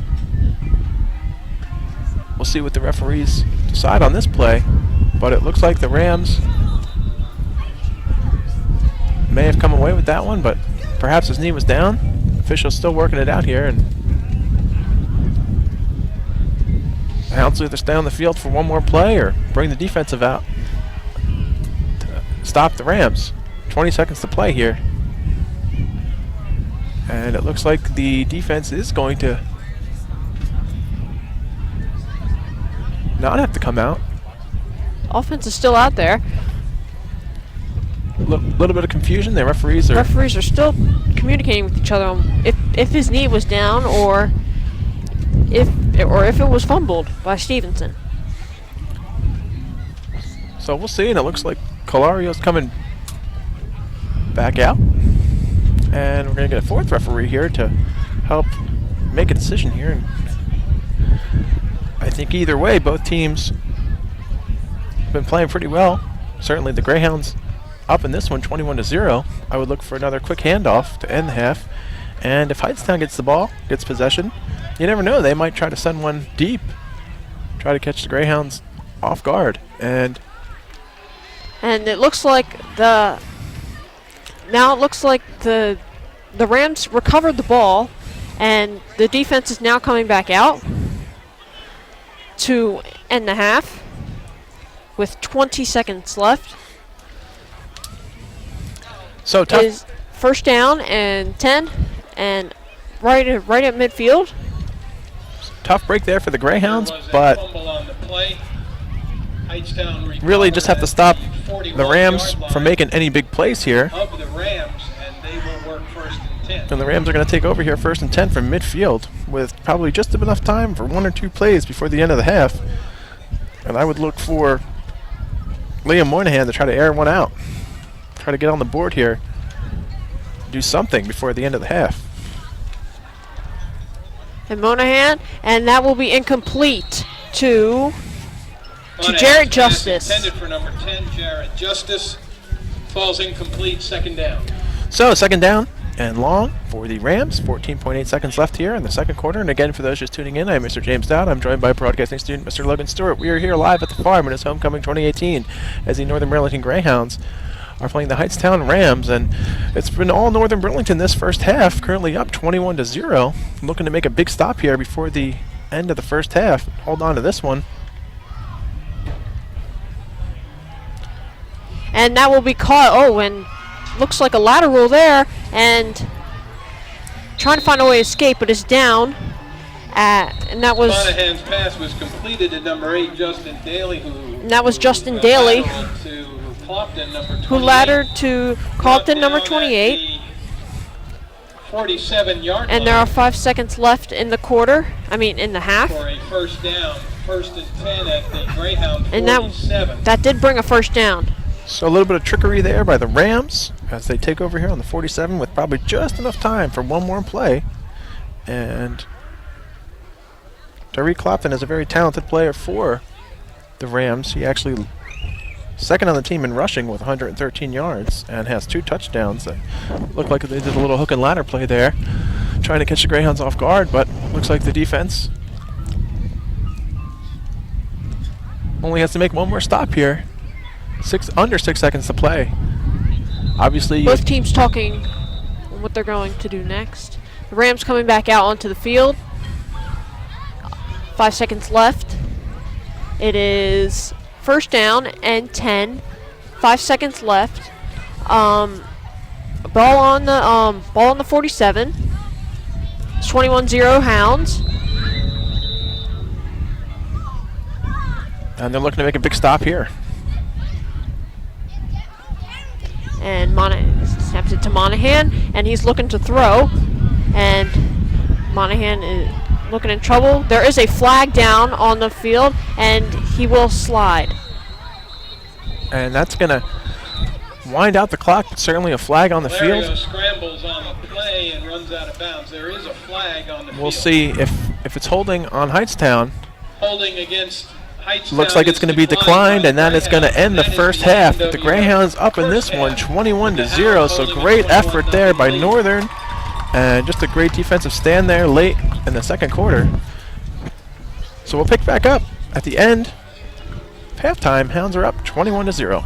We'll see what the referees decide on this play. But it looks like the Rams may have come away with that one, but perhaps his knee was down. Official's still working it out here, and the Hounds either stay on the field for one more play or bring the defensive out to stop the Rams. 20 seconds to play here. And it looks like the defense is going to not have to come out. Offense is still out there. Little bit of confusion. The referees are still communicating with each other on if his knee was down or if it was fumbled by Stevenson. So we'll see, and it looks like Colario's coming back out. And we're going to get a fourth referee here to help make a decision here. And I think either way, both teams have been playing pretty well. Certainly the Greyhounds up in this one, 21-0. I would look for another quick handoff to end the half. And if Hightstown gets the ball, gets possession, you never know. They might try to send one deep, try to catch the Greyhounds off guard. And it looks like the Rams recovered the ball, and the defense is now coming back out to end the half with 20 seconds left. so tough. Is first down and 10, and right at midfield. Tough break there for the Greyhounds, There was a but fumble on the play. Hightstown really just have to stop the 41 Rams yard line from making any big plays here. of the Rams, and they will work first and 10. And the Rams are going to take over here first and 10 from midfield with probably just enough time for one or two plays before the end of the half. And I would look for Liam Moynihan to try to air one out. Try to get on the board here. Do something before the end of the half. And Monahan, and that will be incomplete to Monahan's Jared pass Justice. Intended for number 10, Jared Justice. Falls incomplete, second down. So second down and long for the Rams. 14.8 seconds left here in the second quarter. And again, for those just tuning in, I'm Mr. James Dowd. I'm joined by broadcasting student Mr. Logan Stewart. We are here live at the farm in his homecoming 2018 as the Northern Burlington Greyhounds are playing the Hightstown Rams, and it's been all Northern Burlington this first half, currently up 21-0. Looking to make a big stop here before the end of the first half. Hold on to this one. And that will be caught. Oh, and looks like a lateral there, and trying to find a way to escape, but it's down. And that was Monahan's pass was completed to number 8, Justin Daly, And that was Justin Daly, to Clopton, number 28. who laddered to Clopton, number Down 28. at the 47-yard And there are line 5 seconds left in the quarter. In the half. for a first down, first and 10 at the Greyhound And 47. that did bring a first down. So a little bit of trickery there by the Rams as they take over here on the 47 with probably just enough time for one more play. And Tariq Clopton is a very talented player for the Rams. He actually second on the team in rushing with 113 yards and has 2 touchdowns. That look like they did a little hook and ladder play there, trying to catch the Greyhounds off guard, but looks like the defense only has to make one more stop here. Under 6 seconds to play. Obviously, Both teams talking on what they're going to do next. The Rams coming back out onto the field. 5 seconds left. It is first down and 10. 5 seconds left. Ball on the 47. It's 21-0 Hounds. and they're looking to make a big stop here. And snaps it to Monahan, and he's looking to throw. And Monahan looking in trouble. There is a flag down on the field, and he will slide. And that's going to wind out the clock, but certainly a flag on the Valerio field. scrambles on the play and runs out of bounds. There is a flag on the We'll field. see if it's holding on Hightstown. Holding against Hightstown. Looks like it's going to be declined, and that is going to end the first half. The Greyhounds up in this one, 21-0. So great effort there by Northern, and just a great defensive stand there late in the second quarter. So we'll pick back up at the end. Halftime, Hounds are up 21-0.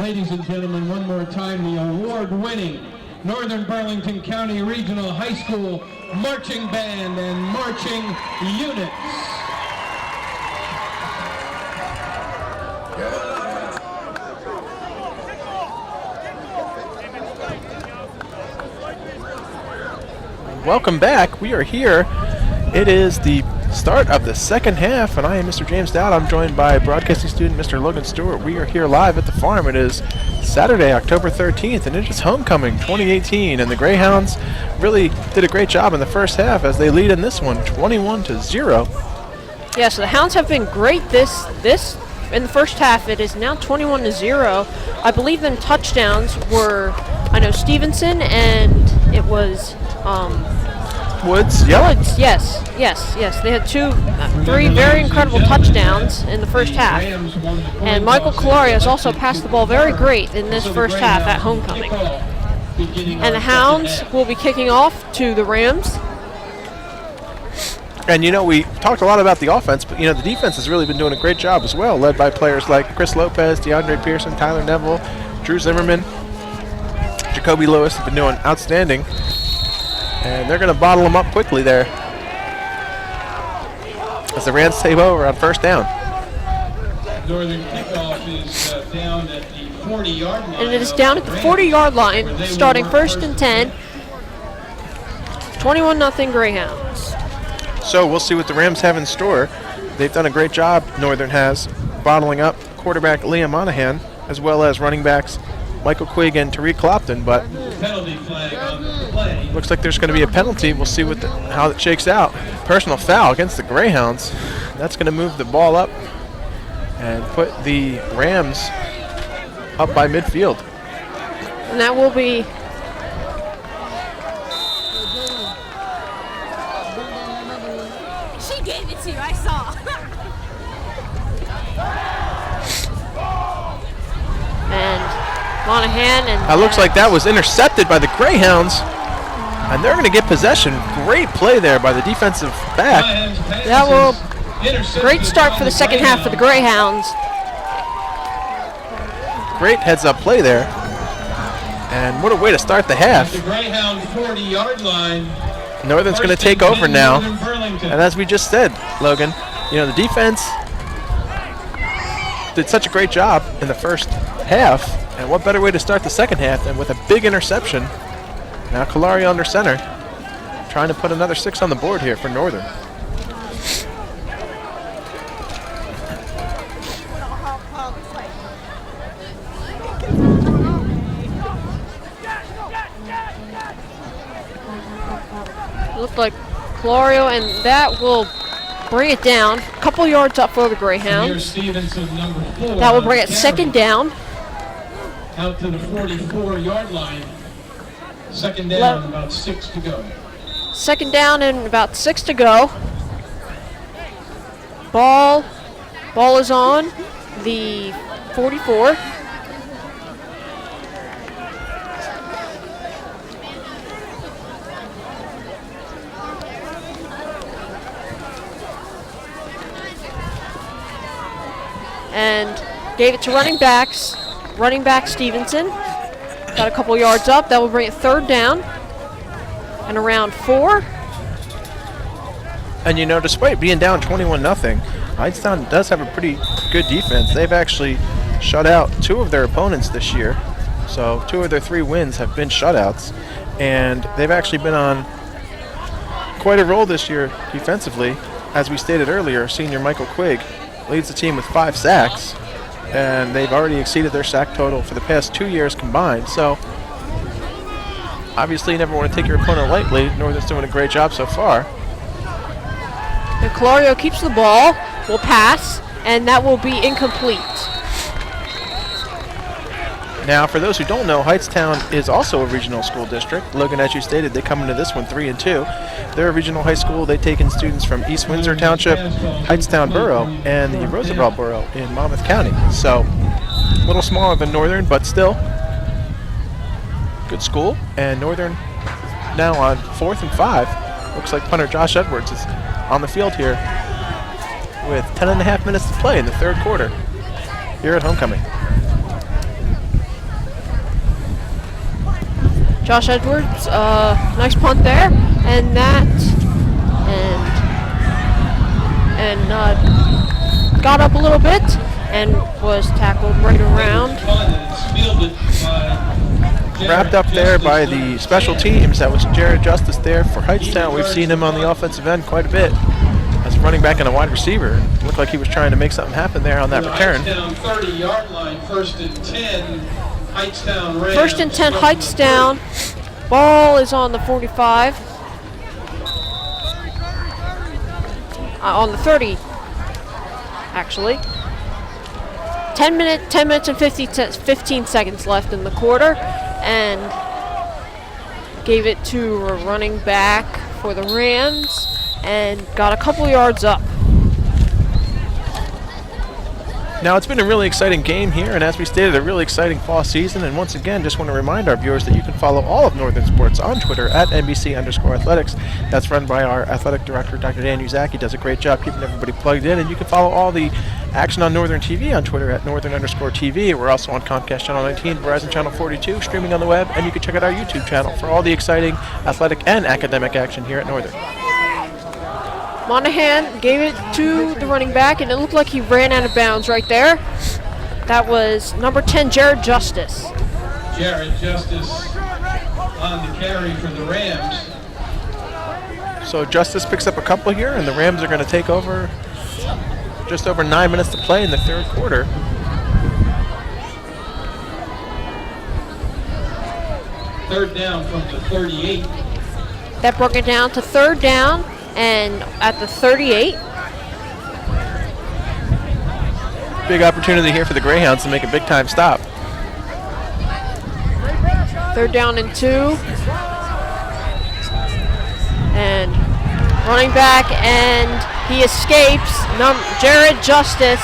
Ladies and gentlemen, one more time, the award-winning Northern Burlington County Regional High School Marching Band and Marching Units. Welcome back. We are here. It is the start of the second half, and I am Mr. James Dowd. I'm joined by broadcasting student Mr. Logan Stewart. We are here live at the farm. It is Saturday, October 13th, and it is homecoming 2018, and the Greyhounds really did a great job in the first half as they lead in this one 21-0. Yeah, so the Hounds have been great this in the first half. It is now 21-0. I believe them touchdowns were, I know, Stevenson, and it was Woods, yep. Woods, yes. They had three very incredible touchdowns in the first half. And Michael Calarios also passed the ball very great in this first half at homecoming. And the Hounds will be kicking off to the Rams. And we talked a lot about the offense, but the defense has really been doing a great job as well, led by players like Chris Lopez, DeAndre Pearson, Tyler Neville, Drew Zimmerman, Jacoby Lewis have been doing outstanding. And they're going to bottle them up quickly there as the Rams take over on first down. Northern kickoff is down at the 40-yard line. And it is down at the 40-yard line, starting first and 10. 21-0 Greyhounds. So we'll see what the Rams have in store. They've done a great job, Northern has, bottling up quarterback Liam Monahan, as well as running backs Michael Quigg and Tariq Clopton, but Penalty flag on the play. looks like there's going to be a penalty. We'll see how it shakes out. Personal foul against the Greyhounds. That's going to move the ball up and put the Rams up by midfield. And that will be She gave it to you, I saw. and Monahan and It looks like that was intercepted by the Greyhounds, and they're going to get possession. Great play there by the defensive back. that will great start for the second half for the Greyhounds. Great heads-up play there. And what a way to start the half. The Greyhound 40-yard line. Northern's going to take over now. And as we just said, Logan, the defense did such a great job in the first half. And what better way to start the second half than with a big interception. Now Calari under center, trying to put another 6 on the board here for Northern. Looked like Clorio, and that will bring it down. A couple yards up for the Greyhounds. Stevenson, number 4. That will bring it second down. Out to the 44-yard line. Second down, about 6 to go. Second down and about 6 to go. Ball is on the 44. And gave it to running backs. Running back Stevenson. Got a couple yards up. That will bring it third down. And around 4. And despite being down 21-0, Hightstown does have a pretty good defense. They've actually shut out 2 of their opponents this year. So 2 of their 3 wins have been shutouts. And they've actually been on quite a roll this year defensively. As we stated earlier, senior Michael Quigg leads the team with 5 sacks. And they've already exceeded their sack total for the past 2 years combined. So obviously you never want to take your opponent lightly. Northern's doing a great job so far. And Clorio keeps the ball, will pass, and that will be incomplete. Now, for those who don't know, Hightstown is also a regional school district. Logan, as you stated, they come into this one 3-2. They're a regional high school. They take in students from East Windsor Township, Hightstown Borough, and the Roosevelt Borough in Monmouth County. So, a little smaller than Northern, but still good school. And Northern now on 4th and 5. Looks like punter Josh Edwards is on the field here with 10.5 minutes to play in the third quarter here at homecoming. Josh Edwards, nice punt there, and that, and got up a little bit and was tackled right around. Wrapped up there by the special teams. That was Jared Justice there for Hightstown. We've seen him on the offensive end quite a bit as running back and a wide receiver. It looked like he was trying to make something happen there on that return. Hightstown 30-yard line, 1st and 10, Hightstown Rams. 1st and 10, Hightstown. Ball is on the 45. On the 30, actually. 10 minutes and 15 seconds left in the quarter, and gave it to a running back for the Rams and got a couple yards up. Now, it's been a really exciting game here, and as we stated, a really exciting fall season. And once again, just want to remind our viewers that you can follow all of Northern Sports on Twitter at NBC_athletics. That's run by our athletic director, Dr. Dan Uzak. He does a great job keeping everybody plugged in. And you can follow all the action on Northern TV on Twitter at Northern_TV. We're also on Comcast Channel 19, Verizon Channel 42, streaming on the web, and you can check out our YouTube channel for all the exciting athletic and academic action here at Northern. Monahan gave it to the running back, and it looked like he ran out of bounds right there. That was number 10, Jared Justice. Jared Justice on the carry for the Rams. So Justice picks up a couple here, and the Rams are going to take over just over 9 minutes to play in the third quarter. Third down from the 38. That broke it down to third down, and at the 38. Big opportunity here for the Greyhounds to make a big-time stop. Third down and 2. And running back, and he escapes. Jared Justice,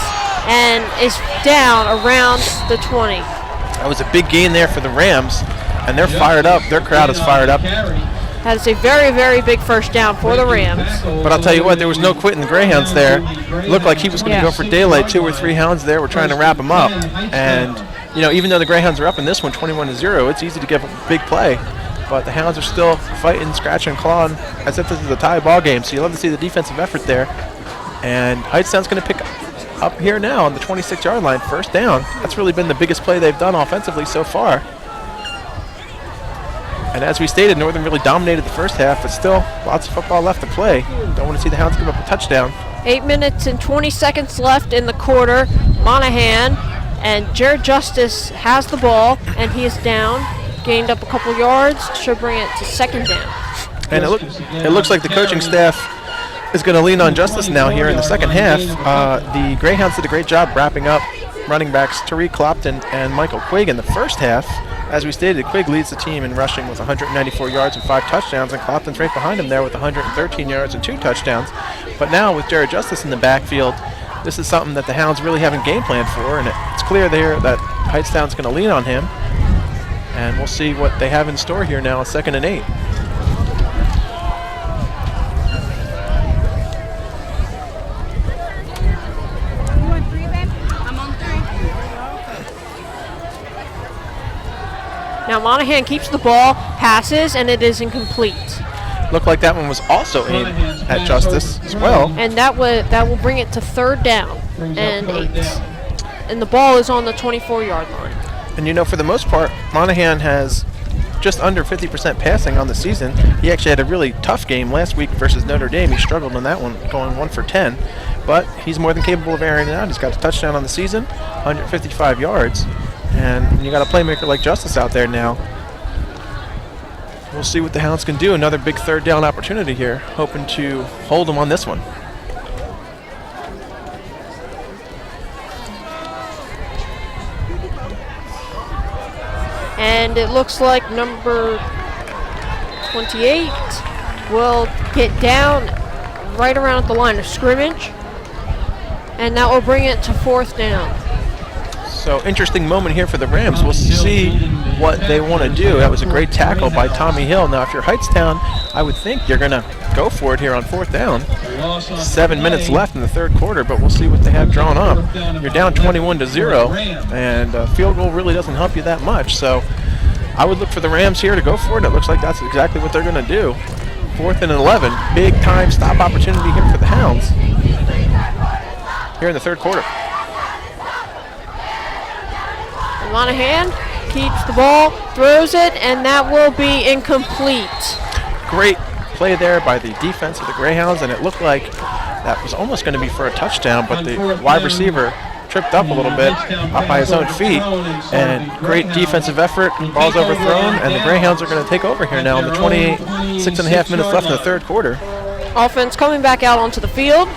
and is down around the 20. That was a big gain there for the Rams, and they're fired up. Their crowd is fired up. That is a very, very big first down for the Rams. But I'll tell you what, there was no quitting the Greyhounds there. Looked like he was going to go for daylight. 2 or 3 hounds there were trying to wrap him up. And, you know, even though the Greyhounds are up in this one 21-0, it's easy to give a big play. But the Hounds are still fighting, scratching, clawing, as if this is a tie ball game. So you love to see the defensive effort there. And Hightstown's going to pick up here now on the 26-yard line, first down. That's really been the biggest play they've done offensively so far. And as we stated, Northern really dominated the first half, but still lots of football left to play. Don't want to see the Hounds give up a touchdown. 8 minutes and 20 seconds left in the quarter. Monahan and Jared Justice has the ball, and he is down. Gained up a couple yards, should bring it to second down. And it looks like the coaching staff is going to lean on Justice now here in the second half. The Greyhounds did a great job wrapping up running backs Tariq Clopton and Michael Quigg in the first half. As we stated, Quigg leads the team in rushing with 194 yards and 5 touchdowns, and Clopton's right behind him there with 113 yards and 2 touchdowns. But now with Jared Justice in the backfield, this is something that the Hounds really haven't game planned for, and it's clear there that Hightstown's going to lean on him. And we'll see what they have in store here now, 2nd and 8. Now Monahan keeps the ball, passes, and it is incomplete. Looked like that one was also aimed at Justice as well. And that will bring it to third down and 8. And the ball is on the 24-yard line. And you know, for the most part, Monahan has just under 50% passing on the season. He actually had a really tough game last week versus Notre Dame. He struggled in that one, going 1 for 10. But he's more than capable of airing it out. He's got a touchdown on the season, 155 yards. And you got a playmaker like Justice out there now. We'll see what the Hounds can do. Another big third down opportunity here, hoping to hold them on this one. And it looks like number 28 will get down right around the line of scrimmage. And that will bring it to 4th down. So interesting moment here for the Rams. We'll see what they want to do. That was a great tackle by Tommy Hill. Now, if you're Hightstown, I would think you're going to go for it here on 4th down. 7 minutes left in the third quarter, but we'll see what they have drawn up. You're down 21-0, and a field goal really doesn't help you that much. So I would look for the Rams here to go for it. It looks like that's exactly what they're going to do. 4th and 11. Big time stop opportunity here for the Hounds here in the third quarter. Monahan keeps the ball, throws it, and that will be incomplete. Great play there by the defense of the Greyhounds, and it looked like that was almost going to be for a touchdown, but the wide receiver tripped up a little bit up by his own feet, and great defensive effort. Ball's overthrown, and the Greyhounds are going to take over here now in the 26.5 minutes left in the third quarter. Offense coming back out onto the field.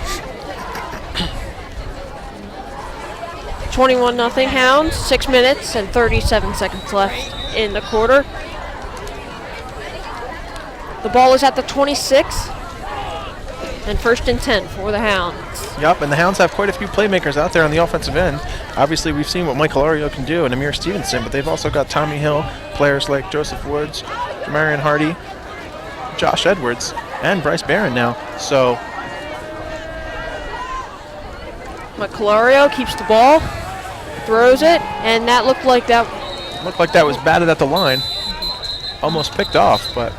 21-0 Hounds, 6 minutes and 37 seconds left in the quarter. The ball is at the 26, and 1st and 10 for the Hounds. Yup, and the Hounds have quite a few playmakers out there on the offensive end. Obviously, we've seen what Mike Hilario can do and Amir Stevenson, but they've also got Tommy Hill, players like Joseph Woods, Marion Hardy, Josh Edwards, and Bryce Barron now. So Mike Hilario keeps the ball, throws it, and that looked like that was batted at the line. Almost picked off, but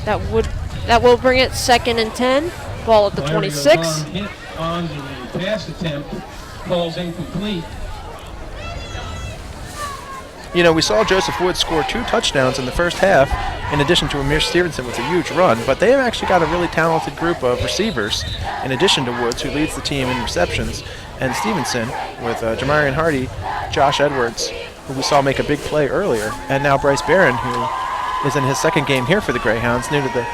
that will bring it 2nd and 10. Ball at the 26. Hit on the pass attempt, ball's incomplete. you know, we saw Joseph Woods score 2 touchdowns in the first half, in addition to Amir Stevenson with a huge run. But they have actually got a really talented group of receivers, in addition to Woods, who leads the team in receptions, and Stevenson with Jamarian Hardy, Josh Edwards, who we saw make a big play earlier, and now Bryce Barron, who is in his 2nd game here for the Greyhounds, new to the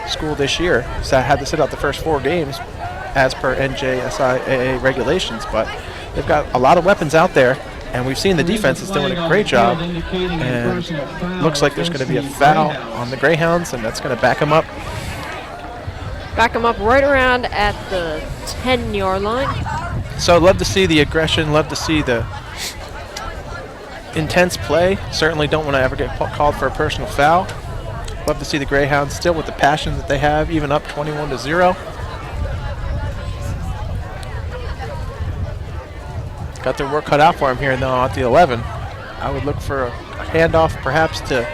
school this year. So I had to sit out the first 4 games as per NJSIAA regulations, but they've got a lot of weapons out there. And we've seen the defense is doing a great job. And looks like there's going to be a foul on the Greyhounds, and that's going to back them up. Back them up right around at the 10-yard line. So love to see the aggression, love to see the intense play. Certainly don't want to ever get called for a personal foul. Love to see the Greyhounds still with the passion that they have, even up 21-0. Got their work cut out for him here now at the 11. I would look for a handoff perhaps to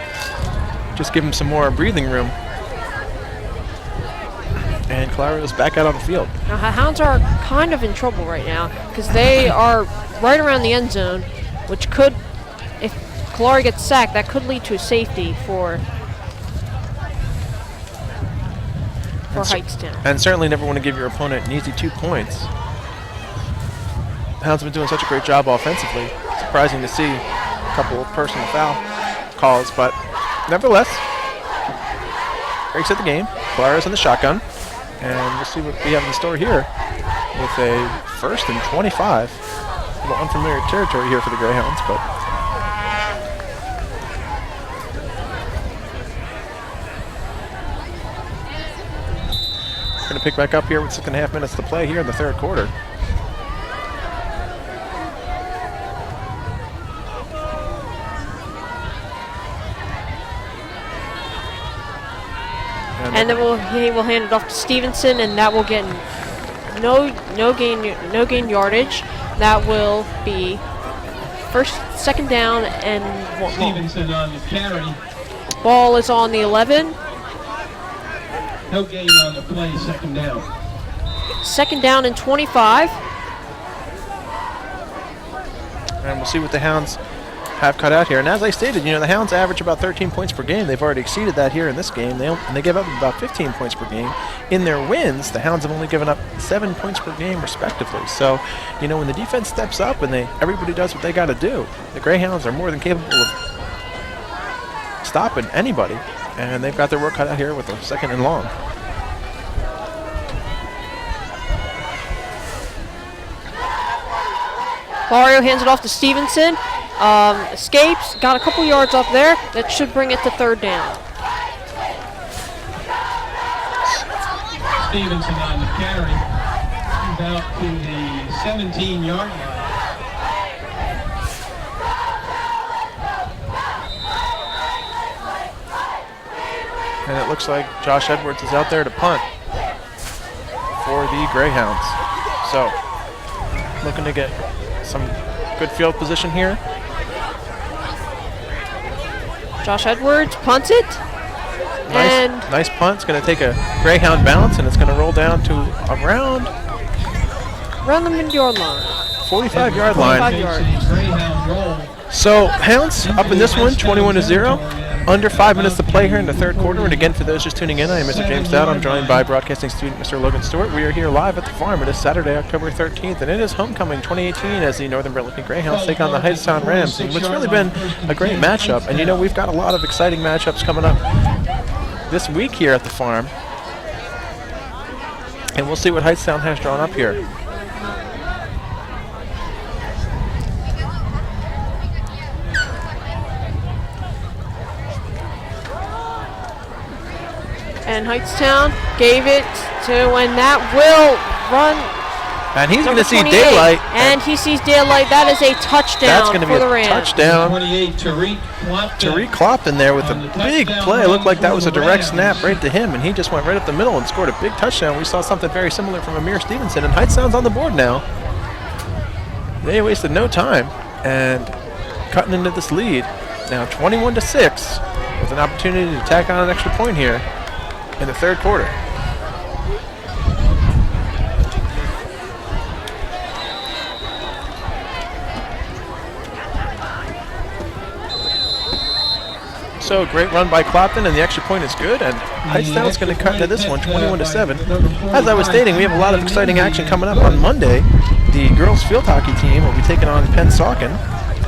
just give him some more breathing room. And Clario's back out on the field. Now, the Hounds are kind of in trouble right now because they are right around the end zone, which could, if Clary gets sacked, that could lead to a safety for Hightstown. And certainly never want to give your opponent an easy 2 points. The Hounds have been doing such a great job offensively. Surprising to see a couple of personal foul calls, but nevertheless, breaks at the game. Clario's in the shotgun, and we'll see what we have in store here with a 1st and 25. A little unfamiliar territory here for the Greyhounds, but we're going to pick back up here with 6.5 minutes to play here in the third quarter. And then he will hand it off to Stevenson, and that will get no gain yardage. That will be 2nd down and 1. Stevenson on the carry. Ball is on the 11. No gain on the play, 2nd down. 2nd down and 25. And we'll see what the Hounds have cut out here. And as I stated, you know, the Hounds average about 13 points per game. They've already exceeded that here in this game. They give up about 15 points per game. In their wins, the Hounds have only given up 7 points per game, respectively. So, you know, when the defense steps up and everybody does what they got to do, the Greyhounds are more than capable of stopping anybody. And they've got their work cut out here with a 2nd and long. Mario hands it off to Stevenson. Escapes, got a couple yards up there. That should bring it to 3rd down. Stevenson on the carry. He's out to the 17-yard line. And it looks like Josh Edwards is out there to punt for the Greyhounds. So, looking to get some good field position here. Josh Edwards punts it. Nice punt. It's going to take a Greyhound bounce, and it's going to roll down to around the mid-yard line. 45-yard line. 45 yards. Greyhound roll. So Hounds up in this one, 21-0. Under 5 minutes to play here in the third quarter. And again, for those just tuning in, I am Mr. James Dowd. I'm joined by broadcasting student Mr. Logan Stewart. We are here live at the farm. It is Saturday, October 13th, and it is homecoming 2018 as the Northern Burlington Greyhounds take on the Hightstown Rams, and it's really been a great matchup. And you know, we've got a lot of exciting matchups coming up this week here at the farm. And we'll see what Hightstown has drawn up here. And Hightstown gave it to, and that will run. And he's going to see 28, daylight. And he sees daylight. That is a touchdown That's going to be for the a Rams. touchdown. 28, Tariq Clopton there with a big play. It looked like that was a direct snap right to him, and he just went right up the middle and scored a big touchdown. We saw something very similar from Amir Stevenson, and Hightstown's on the board now. They wasted no time and cutting into this lead. Now 21-6 with an opportunity to tack on an extra point here in the third quarter. So great run by Clopton, and the extra point is good, and Hightstown's going to cut into this one 21-7. As I was stating, we have a lot of exciting action coming up on Monday. The girls field hockey team will be taking on Penn Saucon.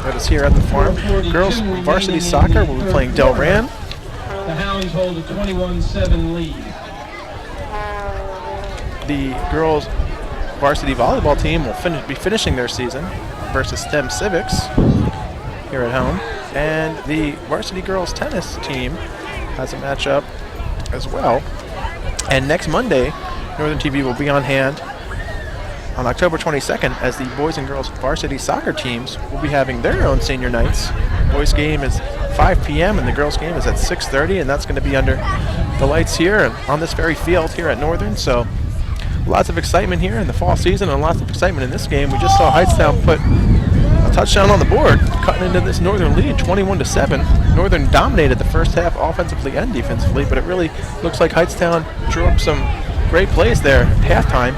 That is here at the farm. Girls varsity soccer will be playing Delran. The Hounds hold a 21-7 lead. The girls varsity volleyball team will be finishing their season versus STEM Civics here at home. And the varsity girls tennis team has a matchup as well. And next Monday, Northern TV will be on hand on October 22nd as the boys and girls varsity soccer teams will be having their own senior nights. Boys game is 5 p.m. and the girls game is at 6:30, and that's going to be under the lights here and on this very field here at Northern. So lots of excitement here in the fall season and lots of excitement in this game. We just saw Hightstown put a touchdown on the board, cutting into this Northern lead 21-7. Northern dominated the first half offensively and defensively, but it really looks like Hightstown drew up some great plays there at halftime,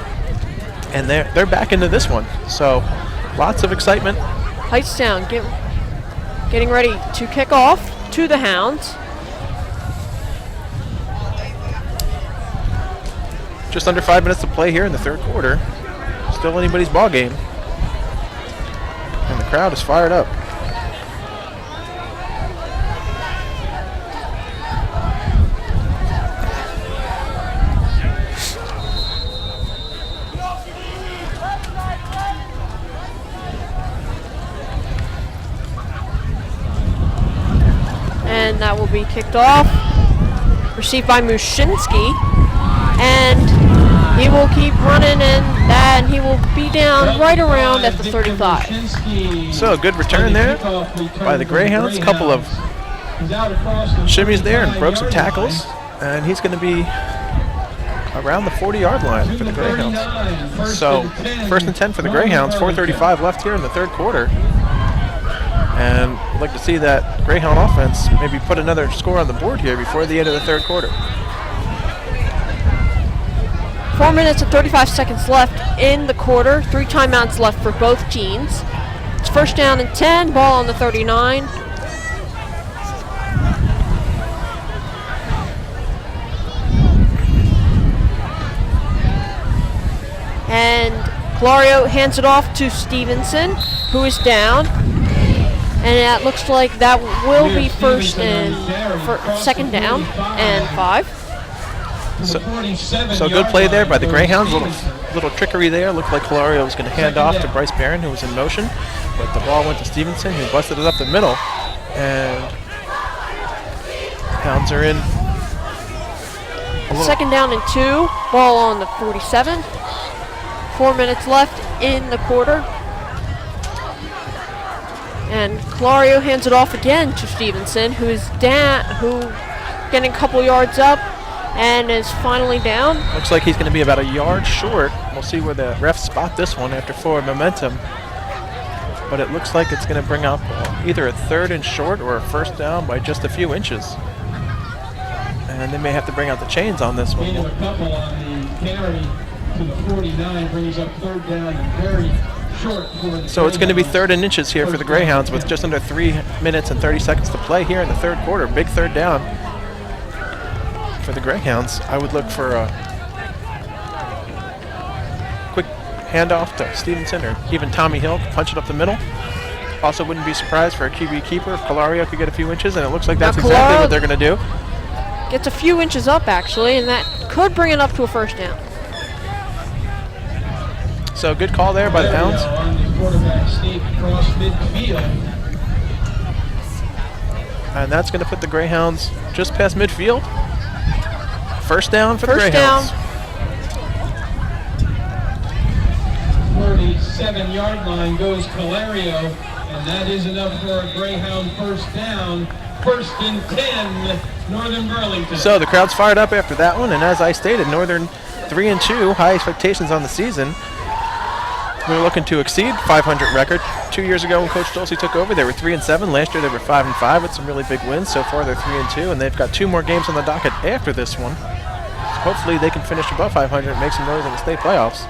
and they're back into this one. So lots of excitement. Hightstown getting ready to kick off to the Hounds. Just under 5 minutes to play here in the third quarter. Still anybody's ball game. And the crowd is fired up. And that will be kicked off. Received by Mushinsky. And he will keep running, and he will be down right around at the 35. So a good return there by the Greyhounds. A couple of shimmies there and broke some tackles. And he's going to be around the 40-yard line for the Greyhounds. So first and 10 for the Greyhounds. 4:35 left here in the third quarter. And I'd like to see that Greyhound offense maybe put another score on the board here before the end of the third quarter. 4 minutes and 35 seconds left in the quarter. 3 timeouts left for both teams. It's first down and 10, ball on the 39. And Clario hands it off to Stevenson, who is down. And it looks like that will be second down and 5. So good play there by the Greyhounds. Little trickery there. Looked like Colario was going to hand off to Bryce Barron, who was in motion, but the ball went to Stevenson, who busted it up the middle. And Hounds are in. Second down and 2. Ball on the 47. 4 minutes left in the quarter. And Clario hands it off again to Stevenson, who is getting a couple yards up and is finally down. Looks like he's going to be about a yard short. We'll see where the refs spot this one after forward momentum. But it looks like it's going to bring up either a third and short or a first down by just a few inches. And they may have to bring out the chains on this one. Gain of a couple on the carry to the 49 brings up third down and very short for the So it's going to be Greyhounds. 3rd and inches here for the Greyhounds with just under 3 minutes and 30 seconds to play here in the third quarter. Big third down for the Greyhounds. I would look for a quick handoff to Stevenson or even Tommy Hill, punch it up the middle. Also wouldn't be surprised for a QB keeper if Calario could get a few inches, and it looks like that's Now exactly Calario what they're going to do. Gets a few inches up, actually, and that could bring it up to a first down. So good call there by the Hounds. On the quarterback sneak across midfield. And that's going to put the Greyhounds just past midfield. First down for the First Greyhounds. down. 47-yard line goes Calario, and that is enough for a Greyhound first down. First and 10, Northern Burlington. So the crowd's fired up after that one, and as I stated, Northern 3-2, high expectations on the season. We're looking to exceed 500 record. 2 years ago when Coach Dulce took over, they were 3-7. Last year they were 5-5 with some really big wins. So far they're 3-2, and they've got 2 more games on the docket after this one. So hopefully they can finish above 500 and make some noise in the state playoffs.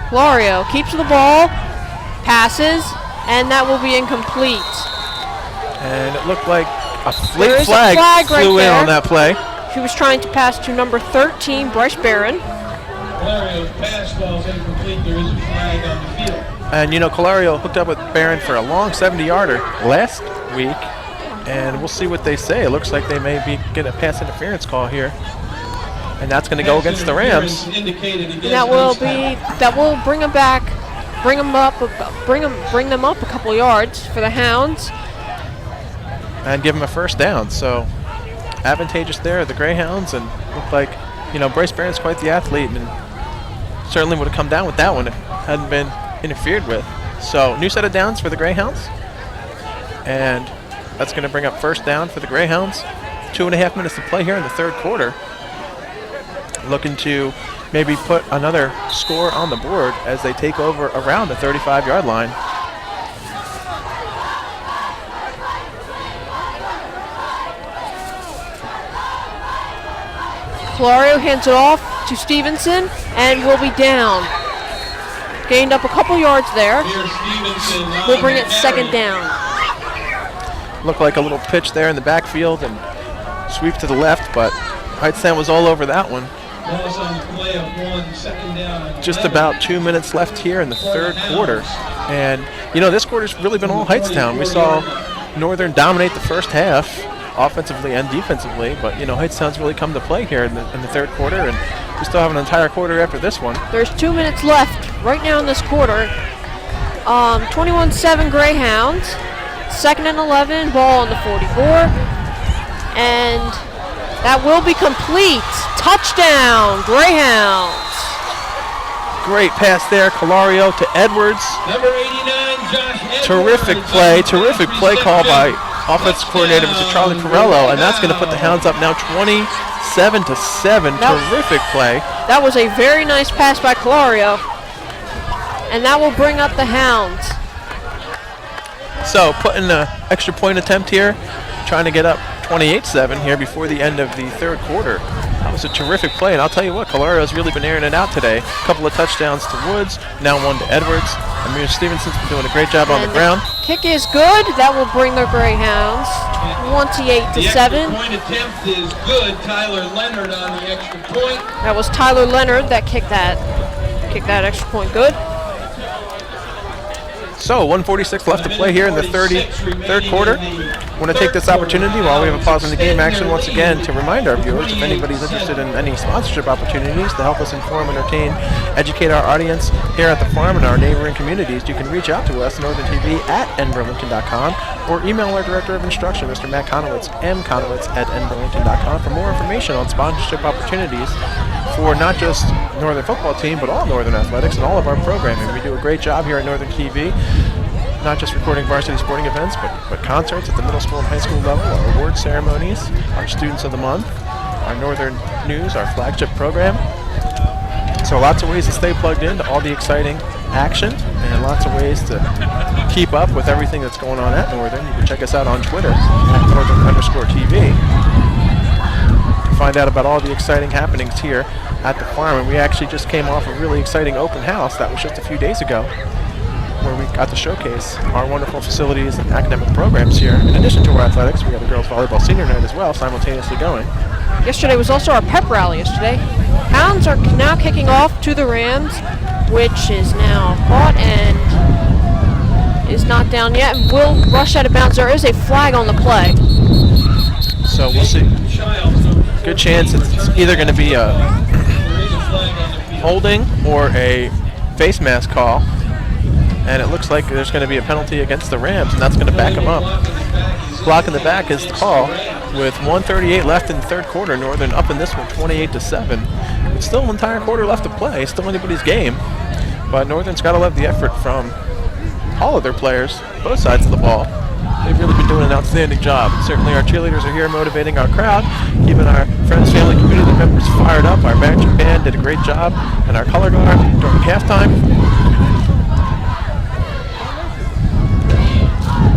Calario keeps the ball, passes, and that will be incomplete. And it looked like a There late is a flag flag flew right in there. on that play. He was trying to pass to number 13, Bryce Barron. Calario's pass ball is incomplete. There is a flag on the field. And you know, Calario hooked up with Barron for a long 70-yarder last week, and we'll see what they say. It looks like they may be getting a pass interference call here, and that's going to go against the Rams. That will bring them back, bring them up a couple yards for the Hounds. And give them a first down. So advantageous there, the Greyhounds, and look like, you know, Bryce Barron's quite the athlete, and certainly would have come down with that one if it hadn't been interfered with. So new set of downs for the Greyhounds, and that's going to bring up first down for the Greyhounds. 2.5 minutes to play here in the third quarter. Looking to maybe put another score on the board as they take over around the 35-yard line. Calario hands it off to Stevenson and will be down. Gained up a couple yards there. We'll bring it second down. Looked like a little pitch there in the backfield and sweep to the left, but Hightstown was all over that one. Just about 2 minutes left here in the third quarter. And, you know, this quarter's really been all Hightstown. We saw Northern dominate the first half, offensively and defensively, but, you know, Hightstown's really come to play here in the third quarter, and we still have an entire quarter after this one. There's 2 minutes left right now in this quarter. 21-7 Greyhounds. Second and 11, ball on the 44. And that will be complete. Touchdown, Greyhounds. Great pass there, Calario to Edwards. Number 89, Josh Edwards. Terrific play call by offensive coordinator Mr. Charlie Corello, and that's going to put the Hounds up now 27-7. Terrific play. That was a very nice pass by Calario. And that will bring up the Hounds. So putting an extra point attempt here, trying to get up 28-7 here before the end of the third quarter. That was a terrific play, and I'll tell you what, Calario's really been airing it out today. A couple of touchdowns to Woods, now one to Edwards. Amir Stevenson's been doing a great job on the ground. Kick is good. That will bring the Greyhounds 28-7. The extra point attempt is good. Tyler Leonard on the extra point. That was Tyler Leonard that kicked that extra point good. So 1:46 left to play here in the third quarter. I want to take this opportunity while we have a pause in the game action once again to remind our viewers, if anybody's interested in any sponsorship opportunities to help us inform, entertain, educate our audience here at the farm and our neighboring communities, you can reach out to us, northerntv@nburlington.com, or email our Director of Instruction, Mr. Matt Conowitz, mconowitz@nburlington.com, for more information on sponsorship opportunities for not just Northern football team, but all Northern athletics and all of our programming. We do a great job here at Northern TV, not just recording varsity sporting events, but concerts at the middle school and high school level, our award ceremonies, our Students of the Month, our Northern News, our flagship program. So lots of ways to stay plugged in to all the exciting action, and lots of ways to keep up with everything that's going on at Northern. You can check us out on Twitter at Northern_TV. Find find out about all the exciting happenings here at the farm. And we actually just came off a really exciting open house that was just a few days ago, where we got to showcase our wonderful facilities and academic programs here. In addition to our athletics, we have a girls volleyball senior night as well, simultaneously going. Yesterday was also our pep rally yesterday. Hounds are now kicking off to the Rams, which is now caught and is not down yet and will rush out of bounds. There is a flag on the play. So we'll see. Good chance it's either going to be a holding or a face mask call. And it looks like there's going to be a penalty against the Rams, and that's going to back them up. Block in the back is the call. With 1:38 left in the third quarter, Northern up in this one 28-7. It's still an entire quarter left to play. It's still anybody's game. But Northern's got to love the effort from all of their players, both sides of the ball. They've really been doing an outstanding job. And certainly our cheerleaders are here motivating our crowd, keeping our friends, family, community members fired up. Our marching band did a great job, and our color guard during halftime.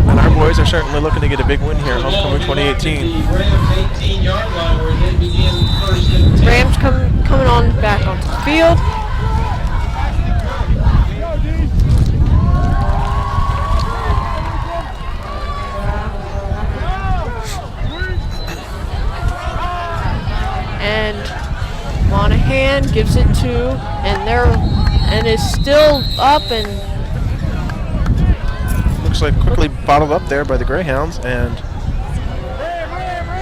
And our boys are certainly looking to get a big win here, homecoming 2018. Rams coming on back onto the field. And Monahan gives it to, and is still up and looks like quickly bottled up there by the Greyhounds. And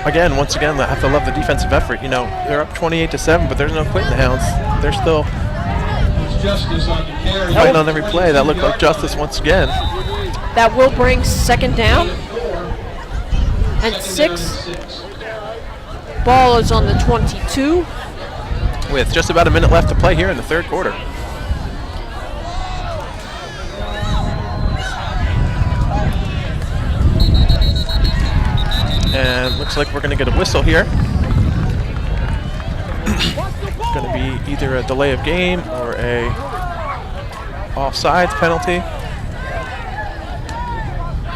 again, once again, I have to love the defensive effort. You know, they're up 28-7, but there's no quitting the Hounds. They're still fighting on every play. That looked like justice once again. That will bring second down and 6. Ball is on the 22. With just about a minute left to play here in the third quarter. And looks like we're going to get a whistle here. Going to be either a delay of game or a offsides penalty.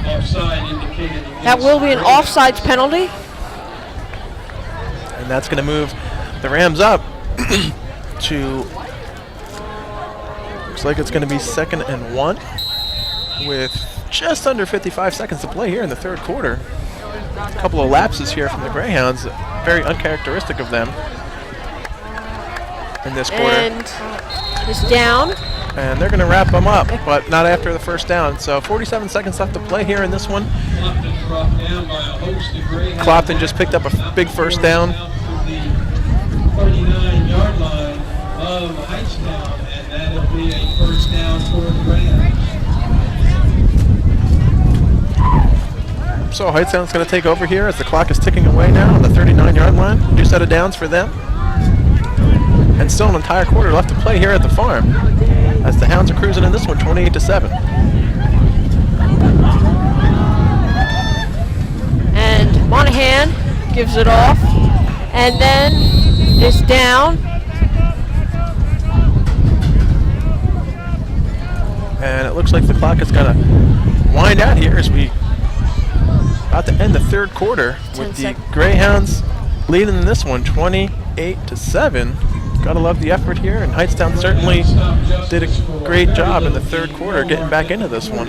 Offside indicated. That will be an offsides penalty. And that's going to move the Rams up to, looks like it's going to be 2nd and 1 with just under 55 seconds to play here in the third quarter. A couple of lapses here from the Greyhounds, very uncharacteristic of them in this quarter. And is down. And they're going to wrap them up, but not after the first down. So 47 seconds left to play here in this one. Clopton just picked up a big first down. 39-yard line of Hightstown, and that'll be a first down for the Rams. So Hightstown's going to take over here as the clock is ticking away now on the 39-yard line. New set of downs for them. And still an entire quarter left to play here at the farm, as the Hounds are cruising in this one 28-7. And Monahan gives it off, and then is down. And it looks like the clock is going to wind out here as we about to end the third quarter with the Greyhounds leading in this one 28-7. Gotta love the effort here, and Hightstown certainly did a great job in the third quarter getting back into this one.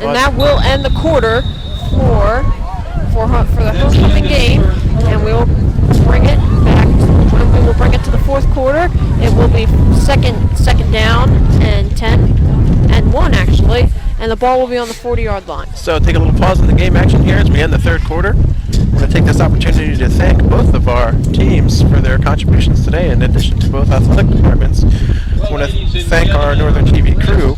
And that will end the quarter for the homecoming game, and we will bring it back. When we will bring it to the fourth quarter, it will be second down and 10 and 1 actually, and the ball will be on the 40-yard line. So take a little pause in the game action here as we end the third quarter. We're going to take this opportunity to thank both of our teams for their contributions today, in addition to both athletic departments. I want to thank our Northern TV crew.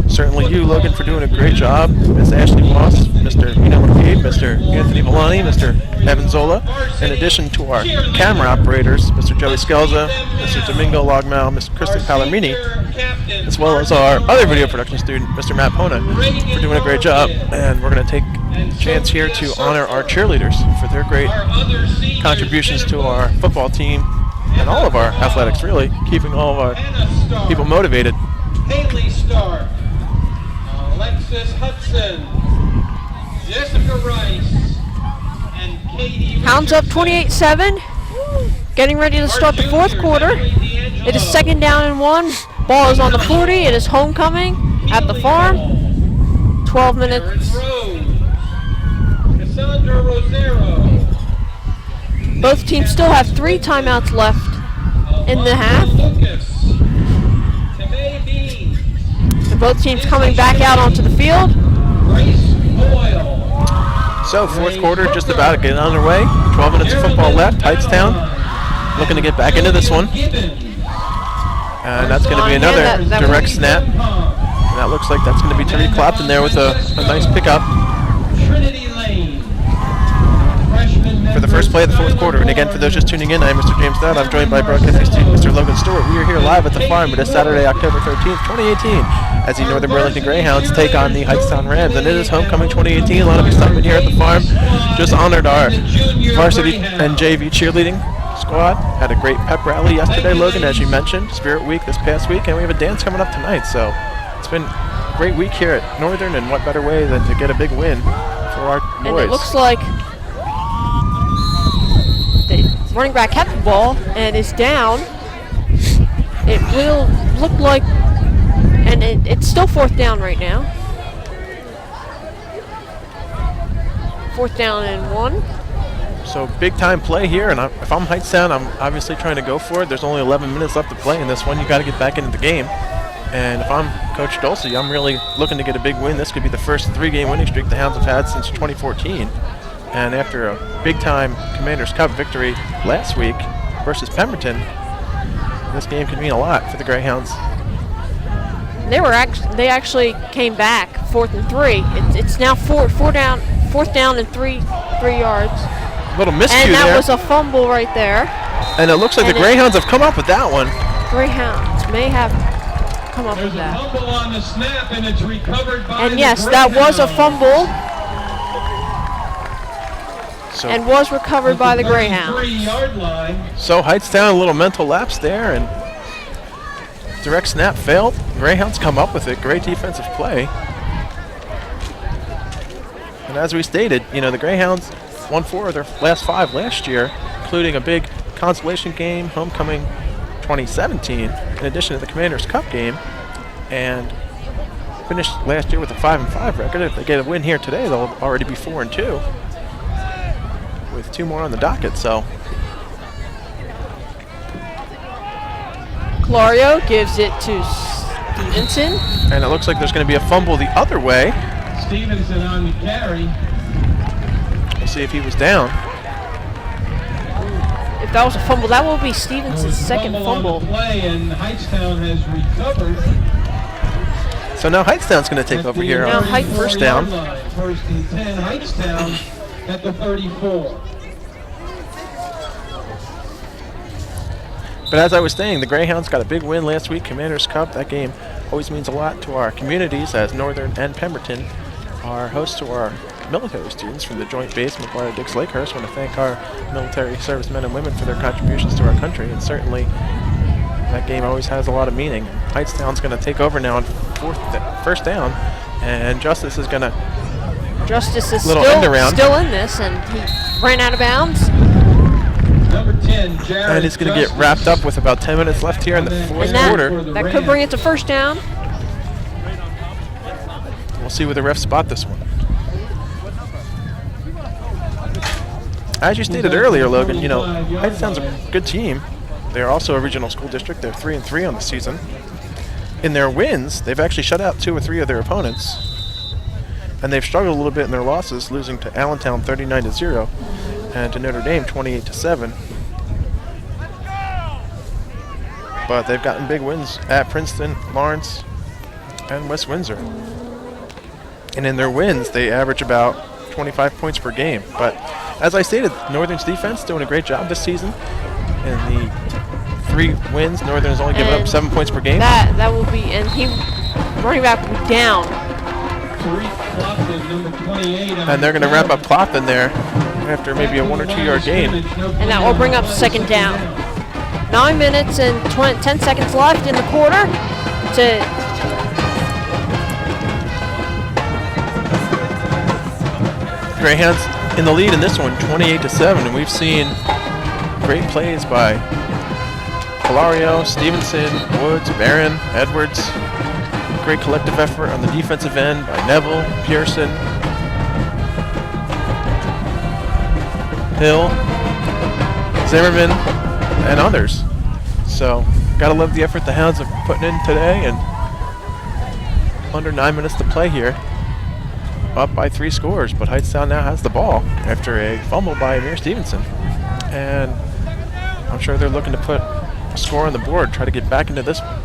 Certainly you, Logan, for doing a great job. Ms. Ashley Moss, Mr. Nino McCabe, Mr. Anthony Villani, Mr. Evan Zola, in addition to our camera operators, Mr. Joey Skelza, Mr. Domingo Logmal, Mr. Kristen Palomini, as well as our other video production student, Mr. Matt Pona, for doing a great job. And we're going to take a chance here to honor our cheerleaders for their great contributions to our football team and all of our athletics, really, keeping all of our people motivated. Haley Stark, Alexis Hudson, Jessica Rice, and Katie Hounds up Richardson. 28-7. getting ready to start the fourth quarter. It is 2nd down and 1. Ball is on the 40. It is homecoming at the farm. 12 minutes. Cassandra Rosero. Both teams still have 3 timeouts left in the half. So both teams coming back out onto the field. So fourth quarter just about getting underway. 12 minutes of football left. Hightstown looking to get back into this one. And that's going to be another direct snap. And that looks like that's going to be Terry Clapton there with a nice pickup for the first play of the fourth quarter. And again, for those just tuning in, I'm Mr. James Dodd. I'm joined by broadcasting student Mr. Logan Stewart. We are here live at the farm. It is Saturday, October 13th, 2018, as the Northern Burlington Greyhounds take on the Hightstown Rams. And it is homecoming 2018. A lot of excitement here at the farm. Just honored our varsity and JV cheerleading squad. Had a great pep rally yesterday, Logan, as you mentioned. Spirit Week this past week, and we have a dance coming up tonight. So it's been a great week here at Northern, and what better way than to get a big win for our boys. And it looks like the running back had the ball and is down. It will look like, and it's still 4th down right now. 4th down and 1. So big time play here, and if I'm Hightstown, I'm obviously trying to go for it. There's only 11 minutes left to play in this one. You got to get back into the game. And if I'm Coach Dulce, I'm really looking to get a big win. This could be the first 3-game winning streak the Hounds have had since 2014. And after a big time Commanders Cup victory last week versus Pemberton, this game could mean a lot for the Greyhounds. They actually came back 4th and 3. It's now 4th down and 3 yards. Little miscue there. And that was a fumble right there. And it looks like the Greyhounds have come up with that one. Greyhounds may have come up with that. Fumble on the snap, and it's recovered by And yes, that was a fumble So, and was recovered by the Greyhounds. 33-yard line. so Hightstown, a little mental lapse there, and direct snap failed. Greyhounds come up with it. Great defensive play. And as we stated, the Greyhounds won 4 of their last 5 last year, including a big consolation game, homecoming 2017, in addition to the Commanders Cup game, and finished last year with a 5-5 record. If they get a win here today, they'll already be 4-2, with 2 more on the docket. So Clario gives it to Stevenson. and it looks like there's going to be a fumble the other way. Stevenson on the carry. We'll see if he was down. If that was a fumble, that will be Stevenson's second fumble. On the play, and Hightstown has recovered. So now Hightstown's going to take over here on first down. 1st and 10, Hightstown at the 34. But as I was saying, the Greyhounds got a big win last week, Commanders Cup. That game always means a lot to our communities, as Northern and Pemberton are hosts to our military students from the Joint Base McGuire-Dix Lakehurst. I want to thank our military servicemen and women for their contributions to our country, and certainly that game always has a lot of meaning. Hightstown's going to take over now on first down, and Justice is going to still in this, and he ran out of bounds. Number 10, Jared and it's going to get wrapped up with about 10 minutes left here in the fourth quarter. That could bring it to first down. We'll see where the refs spot this one. As you stated earlier, Logan, Hightstown's a good team. They're also a regional school district. They're 3-3 on the season. In their wins, they've actually shut out 2 or 3 of their opponents. And they've struggled a little bit in their losses, losing to Allentown 39-0 and to Notre Dame 28-7. But they've gotten big wins at Princeton, Lawrence, and West Windsor. And in their wins, they average about 25 points per game. But as I stated, Northern's defense doing a great job this season. In the 3 wins, Northern has only given up 7 points per game. That will be, and running back will be down. And they're going to wrap up Clopton there after maybe a 1 or 2 yard gain. And that will bring up second down. 9 minutes and 10 seconds left in the quarter. Greyhounds in the lead in this one, 28-7, and we've seen great plays by Hilario, Stevenson, Woods, Barron, Edwards. Great collective effort on the defensive end by Neville, Pearson, Hill, Zimmerman, and others. So, gotta love the effort the Hounds are putting in today, and under 9 minutes to play here. Up by 3 scores, but Hightstown now has the ball after a fumble by Amir Stevenson. And I'm sure they're looking to put a score on the board, try to get back into this one.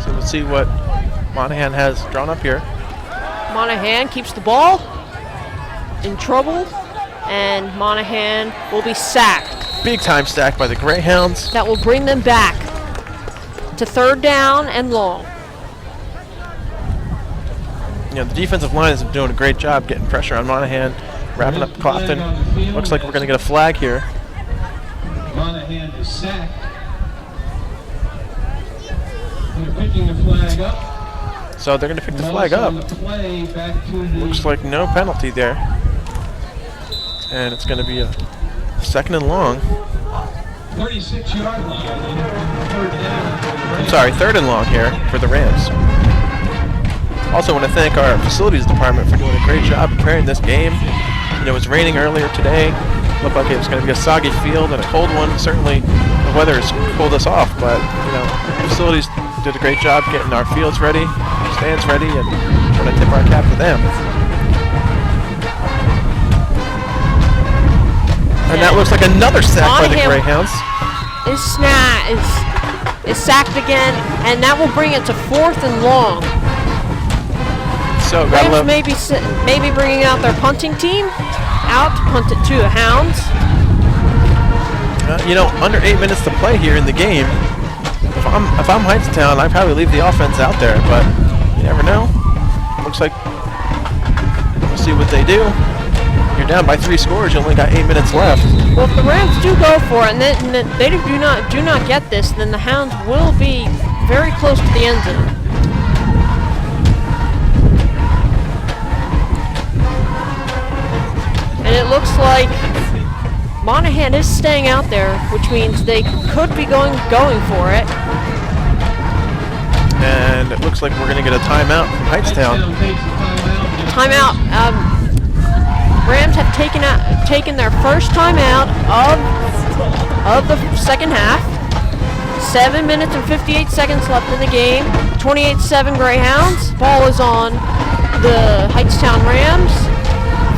So let's see what Monahan has drawn up here. Monahan keeps the ball in trouble, and Monahan will be sacked. Big time sack by the Greyhounds. That will bring them back to 3rd down and long. You know, the defensive line is doing a great job getting pressure on Monahan, wrapping up Clofton. Looks like we're going to get a flag here. Monahan is sacked. They're picking the flag up. So they're going to pick the flag up. Looks like no penalty there. And it's going to be a 2nd and long. 36-yard line. I'm sorry, 3rd and long here for the Rams. Also want to thank our facilities department for doing a great job preparing this game. You know, it was raining earlier today. Looked like it was going to be a soggy field and a cold one. Certainly the weather has cooled us off, but you know, facilities did a great job getting our fields ready, stands ready, and we're going to tip our cap to them. And that looks like another sack by the Greyhounds. Is sacked again, and that will bring it to 4th and long. So gotta love. Maybe bringing out their punting team out to punt it to the Hounds. You know, under 8 minutes to play here in the game. If I'm Hightstown, I'd probably leave the offense out there, but you never know. Looks like we'll see what they do. You're down by 3 scores. You only got 8 minutes left. Well, if the Rams do go for it, and they do not get this, then the Hounds will be very close to the end zone. And it looks like Monahan is staying out there, which means they could be going for it. And it looks like we're going to get a timeout from Hightstown. Timeout. Rams have taken their first timeout of the 2nd half. 7 minutes and 58 seconds left in the game. 28-7 Greyhounds. Ball is on the Hightstown Rams.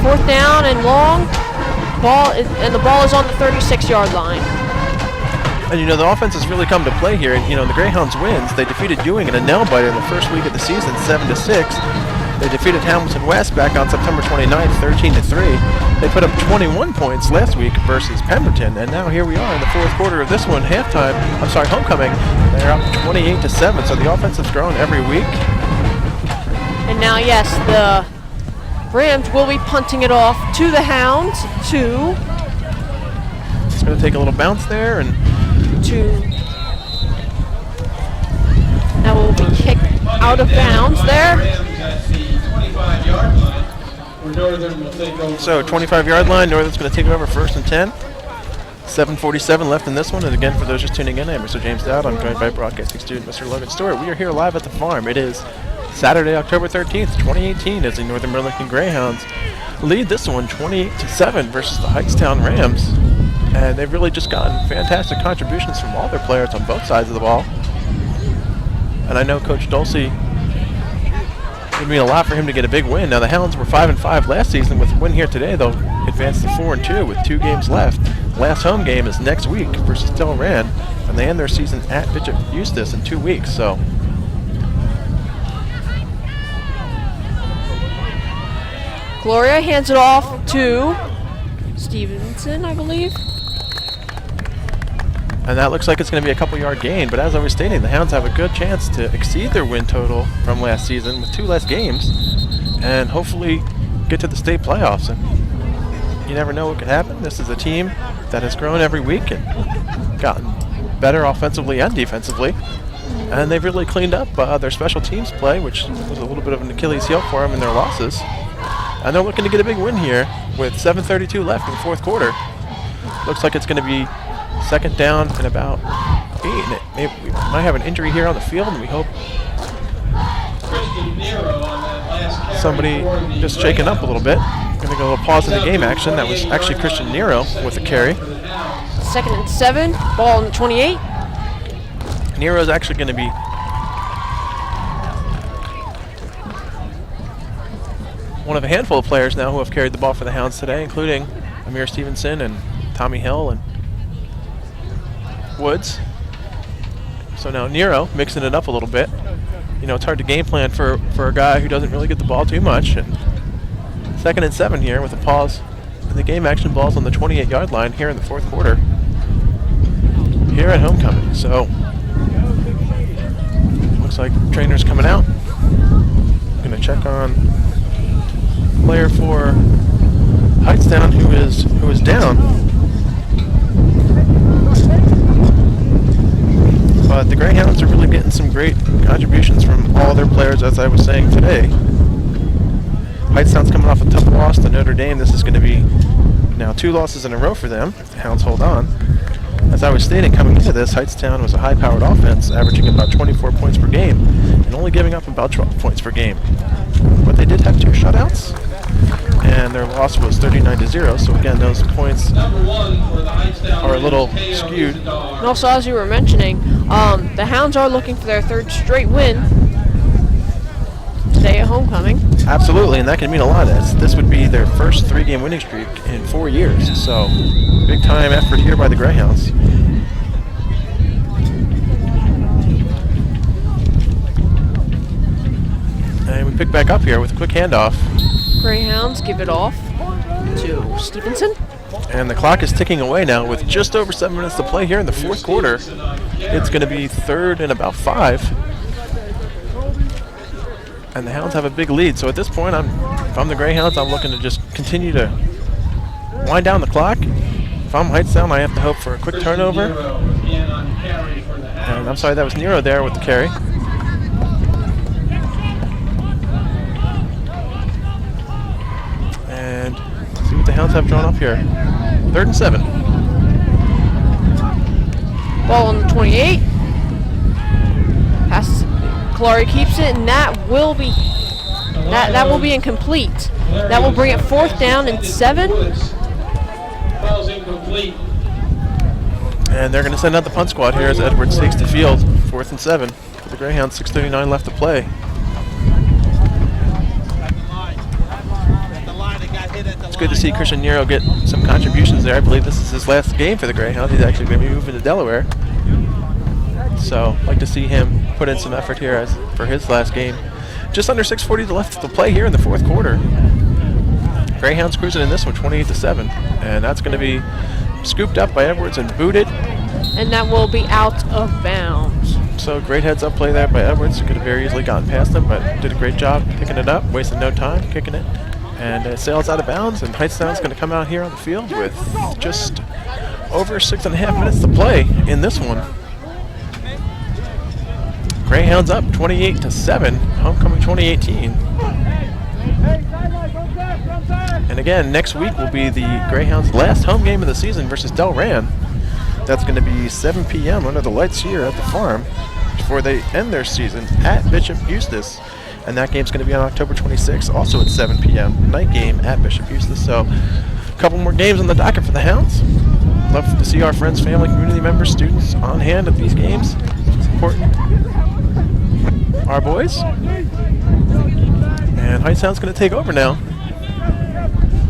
4th down and long. The ball is on the 36-yard line. And you know, the offense has really come to play here. And you know, the Greyhounds wins. They defeated Ewing in a nail-biter in the first week of the season, 7-6. They defeated Hamilton West back on September 29th, 13-3. They put up 21 points last week versus Pemberton, and now here we are in the 4th quarter of this one, homecoming. They're up 28-7, so the offense has grown every week. And now, yes, the Rams will be punting it off to the Hounds. It's going to take a little bounce there, and that will be kicked out of bounds there. So 25-yard line, Northern's going to take over 1st and 10. 7:47 left in this one, and again, for those just tuning in, I'm Mr. James Dowd. I'm joined by broadcasting student Mr. Logan Stewart. We are here live at the farm. It is Saturday, October 13th, 2018, as the Northern Burlington Greyhounds lead this one 28-7 versus the Hightstown Rams. And they've really just gotten fantastic contributions from all their players on both sides of the ball. And I know Coach Dulce, it would mean a lot for him to get a big win. Now the Hounds were 5-5 last season. With a win here today, they'll advance to 4-2 with 2 games left. Last home game is next week versus Delran, and they end their season at Bishop Eustis in 2 weeks. So Gloria hands it off to Stevenson, I believe. And that looks like it's going to be a couple-yard gain. But as I was stating, the Hounds have a good chance to exceed their win total from last season with 2 less games and hopefully get to the state playoffs. And you never know what could happen. This is a team that has grown every week and gotten better offensively and defensively. And they've really cleaned up their special teams play, which was a little bit of an Achilles heel for them in their losses. And they're looking to get a big win here with 7:32 left in the fourth quarter. Looks like it's going to be second down and about 8. And we might have an injury here on the field, and we hope somebody just shaken up a little bit. Going to go a little pause in the game action. That was actually Christian Nero with a carry. 2nd and 7, ball on the 28. Nero's actually going to be one of a handful of players now who have carried the ball for the Hounds today, including Amir Stevenson and Tommy Hill and Woods. So now Nero mixing it up a little bit. You know, it's hard to game plan for a guy who doesn't really get the ball too much. And 2nd and 7 here with a pause. And the game action ball's on the 28-yard line here in the fourth quarter here at homecoming. So looks like trainers coming out. Going to check on player for Hightstown who is down. But the Greyhounds are really getting some great contributions from all their players, as I was saying today. Hightstown's coming off a tough loss to Notre Dame. This is going to be now 2 losses in a row for them. The Hounds hold on. As I was stating, coming into this, Hightstown was a high-powered offense, averaging about 24 points per game, and only giving up about 12 points per game. But they did have 2 shutouts, and their loss was 39-0. So again, those points are a little skewed. And also, as you were mentioning, the Hounds are looking for their 3rd straight win today at homecoming. Absolutely, and that can mean a lot. This would be their first 3-game winning streak in 4 years. So big time effort here by the Greyhounds. And we pick back up here with a quick handoff. Greyhounds give it off to Stevenson. And the clock is ticking away now with just over 7 minutes to play here in the fourth quarter. It's going to be 3rd and about 5. And the Hounds have a big lead. So at this point, if I'm the Greyhounds, I'm looking to just continue to wind down the clock. If I'm Hightstown, I have to hope for a quick turnover. And I'm sorry, that was Nero there with the carry. And see what the Hounds have drawn up here. 3rd and 7. Ball on the 28. Pass. Kalari keeps it, and that will be incomplete. That will bring it 4th down and 7. And they're going to send out the punt squad here as Edwards takes the field. 4th and 7 for the Greyhounds. 6:39 left to play. It's good to see Christian Nero get some contributions there. I believe this is his last game for the Greyhounds. He's actually going to be moving to Delaware. So I'd like to see him put in some effort here for his last game. Just under 6:40 left to play here in the fourth quarter. Greyhounds cruising in this one 28-7. And that's going to be scooped up by Edwards and booted. And that will be out of bounds. So great heads-up play there by Edwards. Could have very easily gotten past him, but did a great job picking it up, wasted no time kicking it. And it sails out of bounds, and Hightstown's going to come out here on the field with just over 6.5 minutes to play in this one. Greyhounds up 28-7, homecoming 2018. And again, next week will be the Greyhounds' last home game of the season versus Del Ran. That's going to be 7 p.m. under the lights here at the farm before they end their season at Bishop Eustis. And that game's going to be on October 26th, also at 7 p.m. Night game at Bishop Eustis. So a couple more games on the docket for the Hounds. Love to see our friends, family, community members, students on hand at these games, supporting our boys. And Hightstown's going to take over now.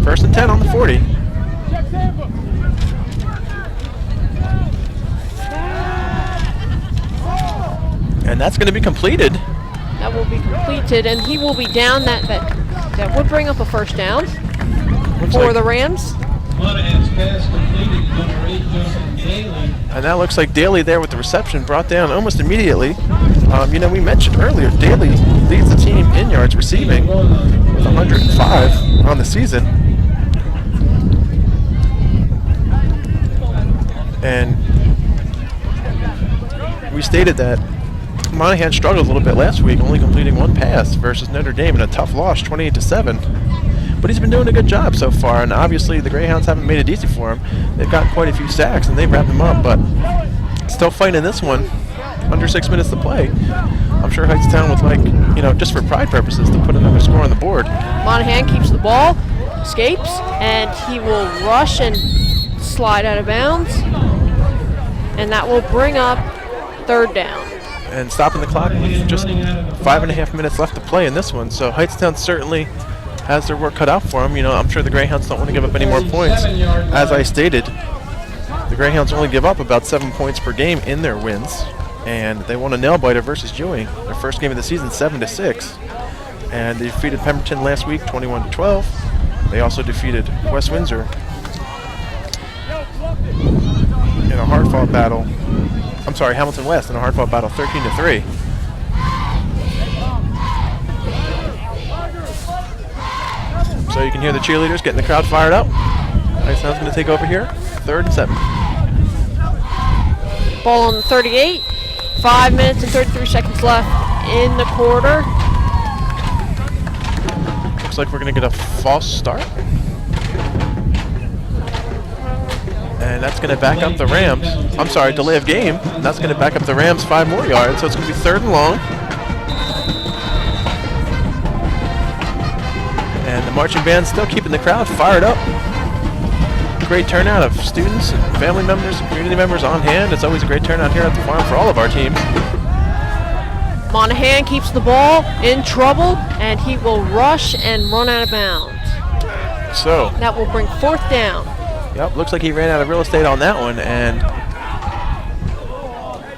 1st and 10 on the 40. And that's going to be completed. That will be completed, and he will be down. That would bring up a 1st down for the Rams. And that looks like Daly there with the reception, brought down almost immediately. You know, we mentioned earlier, Daly leads the team in yards receiving with 105 on the season. And we stated that Monahan struggled a little bit last week, only completing one pass versus Notre Dame in a tough loss, 28-7. But he's been doing a good job so far, and obviously the Greyhounds haven't made it easy for him. They've gotten quite a few sacks, and they've wrapped him up, but still fighting this one. Under 6 minutes to play. I'm sure Hightstown would like, just for pride purposes, to put another score on the board. Monahan keeps the ball, escapes, and he will rush and slide out of bounds. And that will bring up 3rd down. And stopping the clock with just 5.5 minutes left to play in this one. So Hightstown certainly has their work cut out for them. I'm sure the Greyhounds don't want to give up any more points. As I stated, the Greyhounds only give up about 7 points per game in their wins. And they won a nail-biter versus Ewing, their first game of the season, 7-6. And they defeated Pemberton last week, 21-12. They also defeated West Windsor in a hard-fought battle. I'm sorry, Hamilton West in a hard-fought battle, 13-3. So you can hear the cheerleaders getting the crowd fired up. Hightstown's going to take over here, 3rd and 7. Ball on the 38. 5 minutes and 33 seconds left in the quarter. Looks like we're going to get a false start. And that's going to back up the Rams. I'm sorry, delay of game. And that's going to back up the Rams 5 more yards. So it's going to be 3rd and long. And the marching band's still keeping the crowd fired up. Great turnout of students and family members and community members on hand. It's always a great turnout here at the farm for all of our teams. Monahan keeps the ball in trouble, and he will rush and run out of bounds. So that will bring 4th down. Yep, looks like he ran out of real estate on that one, and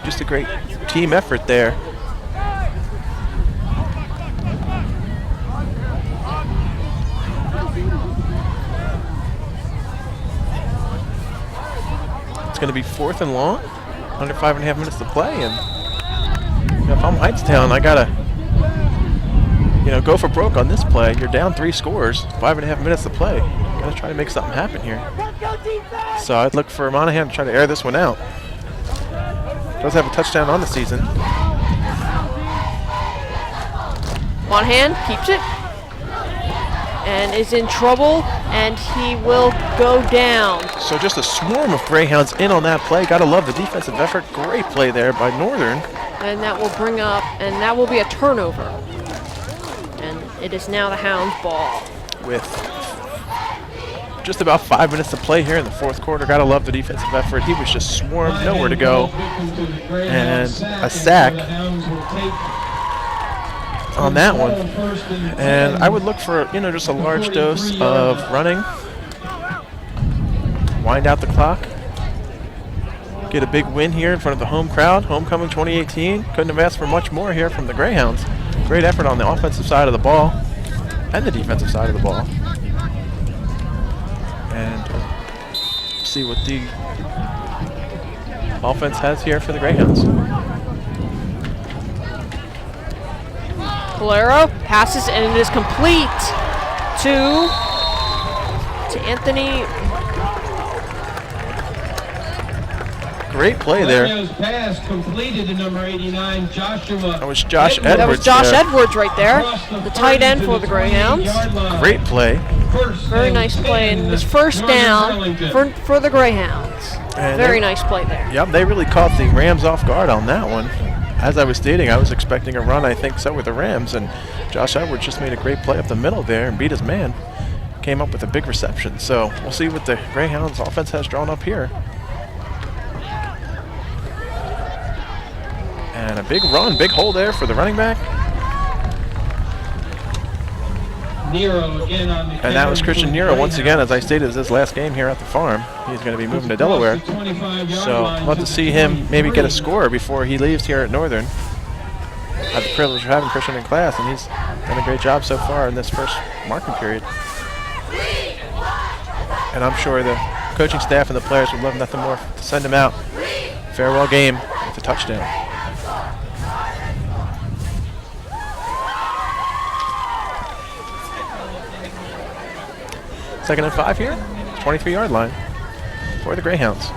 just a great team effort there. Going to be 4th and long, under 5.5 minutes to play, and if I'm Hightstown, I gotta go for broke on this play. You're down 3 scores, 5.5 minutes to play. Gotta try to make something happen here. So I'd look for Monahan to try to air this one out. Does have a touchdown on the season. Monahan keeps it and is in trouble, and he will go down. So just a swarm of Greyhounds in on that play. Gotta love the defensive effort. Great play there by Northern. And that will bring up, and that will be a turnover. And it is now the Hounds' ball. With just about 5 minutes to play here in the 4th quarter. Gotta love the defensive effort. He was just swarmed, nowhere to go. And a sack on that one. And I would look for, just a large dose of running. Wind out the clock. Get a big win here in front of the home crowd. Homecoming 2018. Couldn't have asked for much more here from the Greyhounds. Great effort on the offensive side of the ball and the defensive side of the ball. And see what the offense has here for the Greyhounds. Valero passes, and it is complete to Anthony. Great play there. Pass completed to number 89, Joshua. That was Josh Edwards. That was Josh there. Edwards right there, the tight end for the Greyhounds. Great play. Very nice play, and this 1st down for the Greyhounds. And Very nice play there. Yep, they really caught the Rams off guard on that one. As I was stating, I was expecting a run, I think so, with the Rams, and Josh Edwards just made a great play up the middle there and beat his man. Came up with a big reception. So we'll see what the Greyhounds offense has drawn up here. And a big run, big hole there for the running back. Nero again on the And that was Christian Nero once again, as I stated, is his last game here at the farm. He's going to be moving to Delaware. So I'd love to see him maybe get a score before he leaves here at Northern. I have the privilege of having Christian in class, and he's done a great job so far in this first marking period. And I'm sure the coaching staff and the players would love nothing more to send him out. Farewell game with a touchdown. Second and 5 here, 23-yard line for the Greyhounds.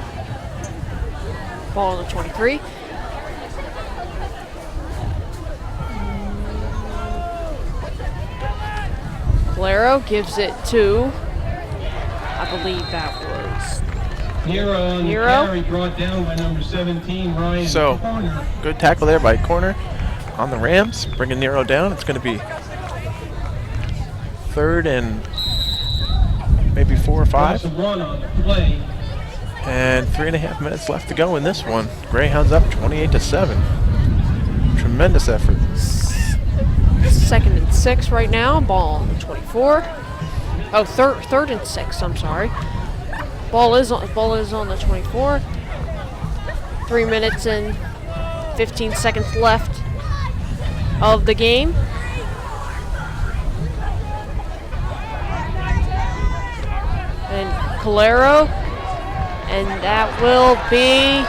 Ball on the 23. Valero gives it to, I believe that was Nero on the Nero. carry, brought down by number 17, Ryan So, Corner. good tackle there by Corner on the Rams, bringing Nero down. It's going to be 3rd and maybe 4 or 5. Loss of 1 on the play. And 3.5 minutes left to go in this one. Greyhounds up 28-7. Tremendous effort. 2nd and 6 right now. Ball on the 24. Oh, third and 6. I'm sorry. Ball is on the 24. 3 minutes and 15 seconds left of the game. And Calero, and that will be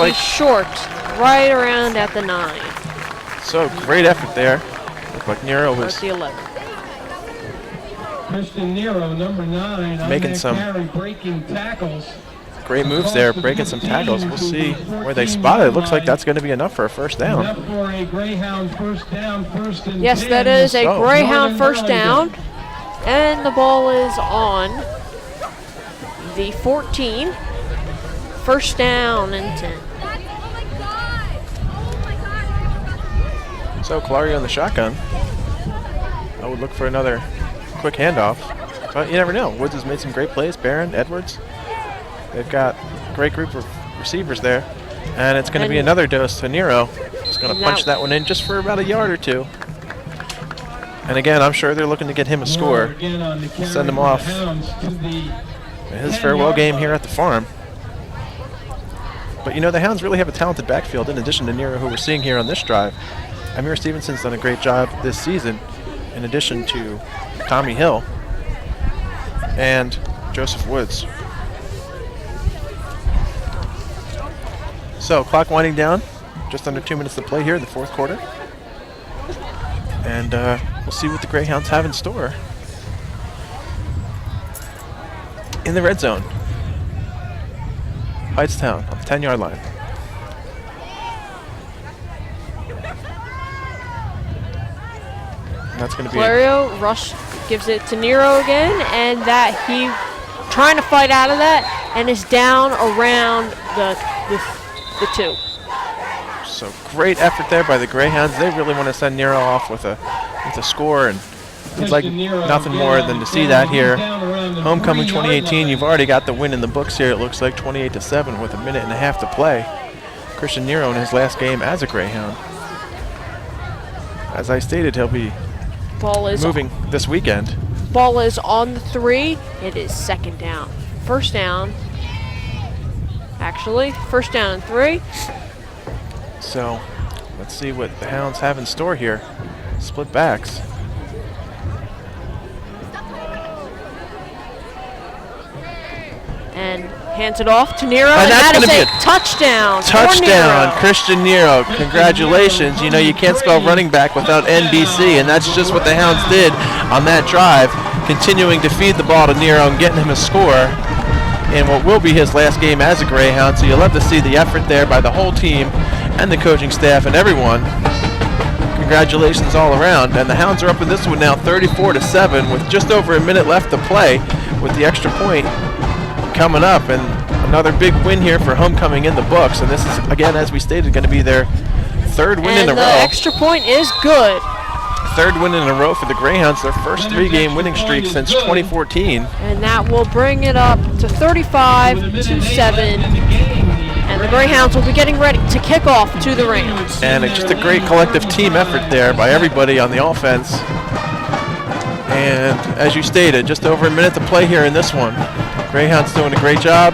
be short, right around at the 9. So great effort there. Looked like Nero Or was at the 11. Christian Nero, number 9, on Making that some carry, breaking tackles. great moves there, breaking some tackles. We'll see where they spot it. It looks like that's going to be enough for a first down. Enough for a Greyhound first down, 1st and Yes, 10. that is a So- Greyhound first down. And the ball is on the 14. First down and 10. So Clary on the shotgun. I would look for another quick handoff, but you never know. Woods has made some great plays. Barron, Edwards. They've got a great group of receivers there. And it's going to be And- another dose to Nero. Just going to And punch that- that one in just for about a yard or 2. And again, I'm sure they're looking to get him a score. Again on the carry Send him for the off. Hounds to the His farewell game here at the farm. But you know, the Hounds really have a talented backfield in addition to Nero, who we're seeing here on this drive. Amir Stevenson's done a great job this season, in addition to Tommy Hill and Joseph Woods. So, clock winding down. Just under 2 minutes to play here in the 4th quarter. And we'll see what the Greyhounds have in store in the red zone. Hightstown on the 10-yard line. And that's going to be Valerio Rush gives it to Nero again, and that he trying to fight out of that, and is down around the 2. so great effort there by the Greyhounds. They really want to send Nero off with a score, and it's like nothing more than to see that here. Homecoming 2018, you've already got the win in the books here. It looks like 28-7 with 1.5 minutes to play. Christian Nero in his last game as a Greyhound. As I stated, he'll be Ball is moving this weekend. Ball is on the 3. It is 2nd down. First down. Actually, first down and 3. So let's see what the Hounds have in store here. Split backs. And hands it off to Nero, And and that's that is gonna a be a touchdown. for Touchdown, Nero. Christian Nero. Congratulations. You know, you can't spell running back without NBC, and that's just what the Hounds did on that drive, continuing to feed the ball to Nero and getting him a score in what will be his last game as a Greyhound. So you'll love to see the effort there by the whole team and the coaching staff and everyone. Congratulations all around. And the Hounds are up in this one now 34-7 with just over a minute left to play with the extra point coming up, and another big win here for Homecoming in the books. And this is, again, as we stated, going to be their 3rd win in a And the row. extra point is good. 3rd win in a row for the Greyhounds, their first 3-game winning streak since 2014. And that will bring it up to 35-7. And the Greyhounds will be getting ready to kick off to the Rams. And it's just a great collective team effort there by everybody on the offense. And as you stated, just over a minute to play here in this one. Greyhounds doing a great job.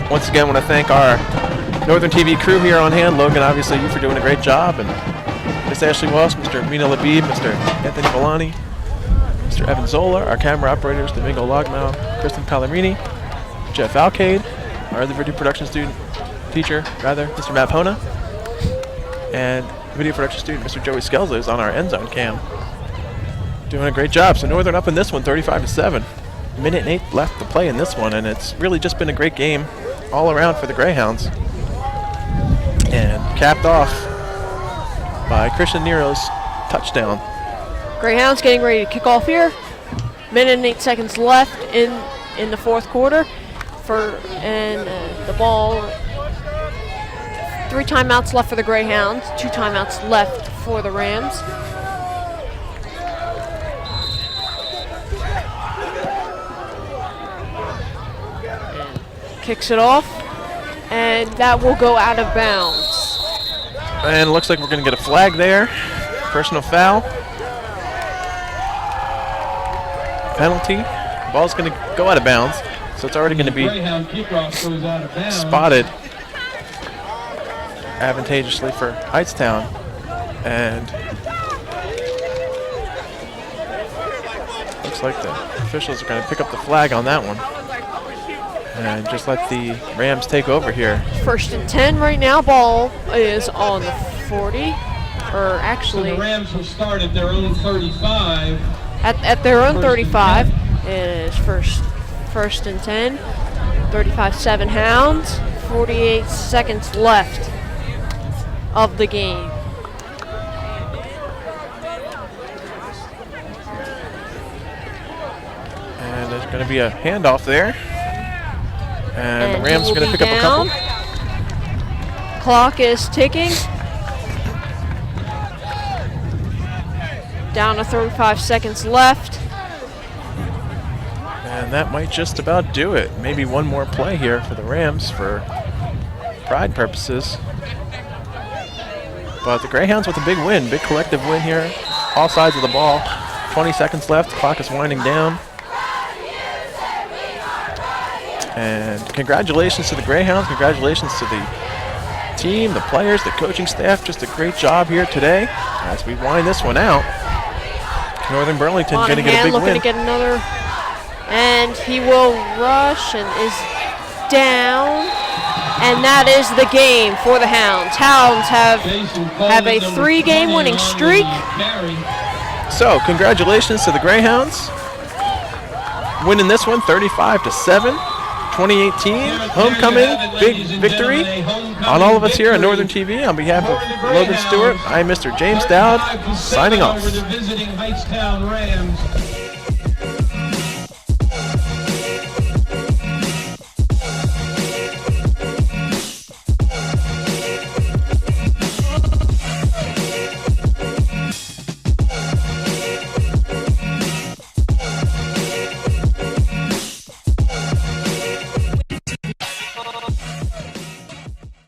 Once again, I want to thank our Northern TV crew here on hand. Logan, obviously, you for doing a great job. And Miss Ashley Walsh, Mr. Mina Labib, Mr. Anthony Villani, Mr. Evan Zola, our camera operators, Domingo Logmau, Kristen Palomini, Jeff Alcade, our other video production teacher, Mr. Matt Pona, and video production student, Mr. Joey Skelza, is on our end zone cam. Doing a great job. So Northern up in this one, 35-7. minute and 8 left to play in this one, and it's really just been a great game all around for the Greyhounds. And capped off by Christian Nero's touchdown. Greyhounds getting ready to kick off here. Minute and 8 seconds left in the fourth quarter. The ball, 3 timeouts left for the Greyhounds, 2 timeouts left for the Rams. And kicks it off, and that will go out of bounds. And it looks like we're going to get a flag there. Personal foul. Penalty. Ball's going to go out of bounds. So it's already going to be spotted advantageously for Hightstown. And looks like the officials are going to pick up the flag on that one. And just let the Rams take over here. 1st and 10 right now. Ball is on the 40. Or actually, so the Rams will start at their own 35. At their own 35. It is first and 10. 35-7 Hounds. 48 seconds left of the game. And there's going to be a handoff there. And the Rams are going to pick up a couple. Clock is ticking. Down to 35 seconds left. And that might just about do it. Maybe one more play here for the Rams for pride purposes. But the Greyhounds with a big win, big collective win here. All sides of the ball. 20 seconds left. The clock is winding down. And congratulations to the Greyhounds. Congratulations to the team, the players, the coaching staff. Just a great job here today as we wind this one out. Northern Burlington going to get a big looking win. to get another. And he will rush and is down. And that is the game for the Hounds. Hounds have a 3-game winning streak. So congratulations to the Greyhounds. Winning this one 35-7. 2018 homecoming big victory. On all of us here on Northern TV, on behalf of Logan Stewart, I'm Mr. James Dowd, signing off. For the visiting Hightstown Rams.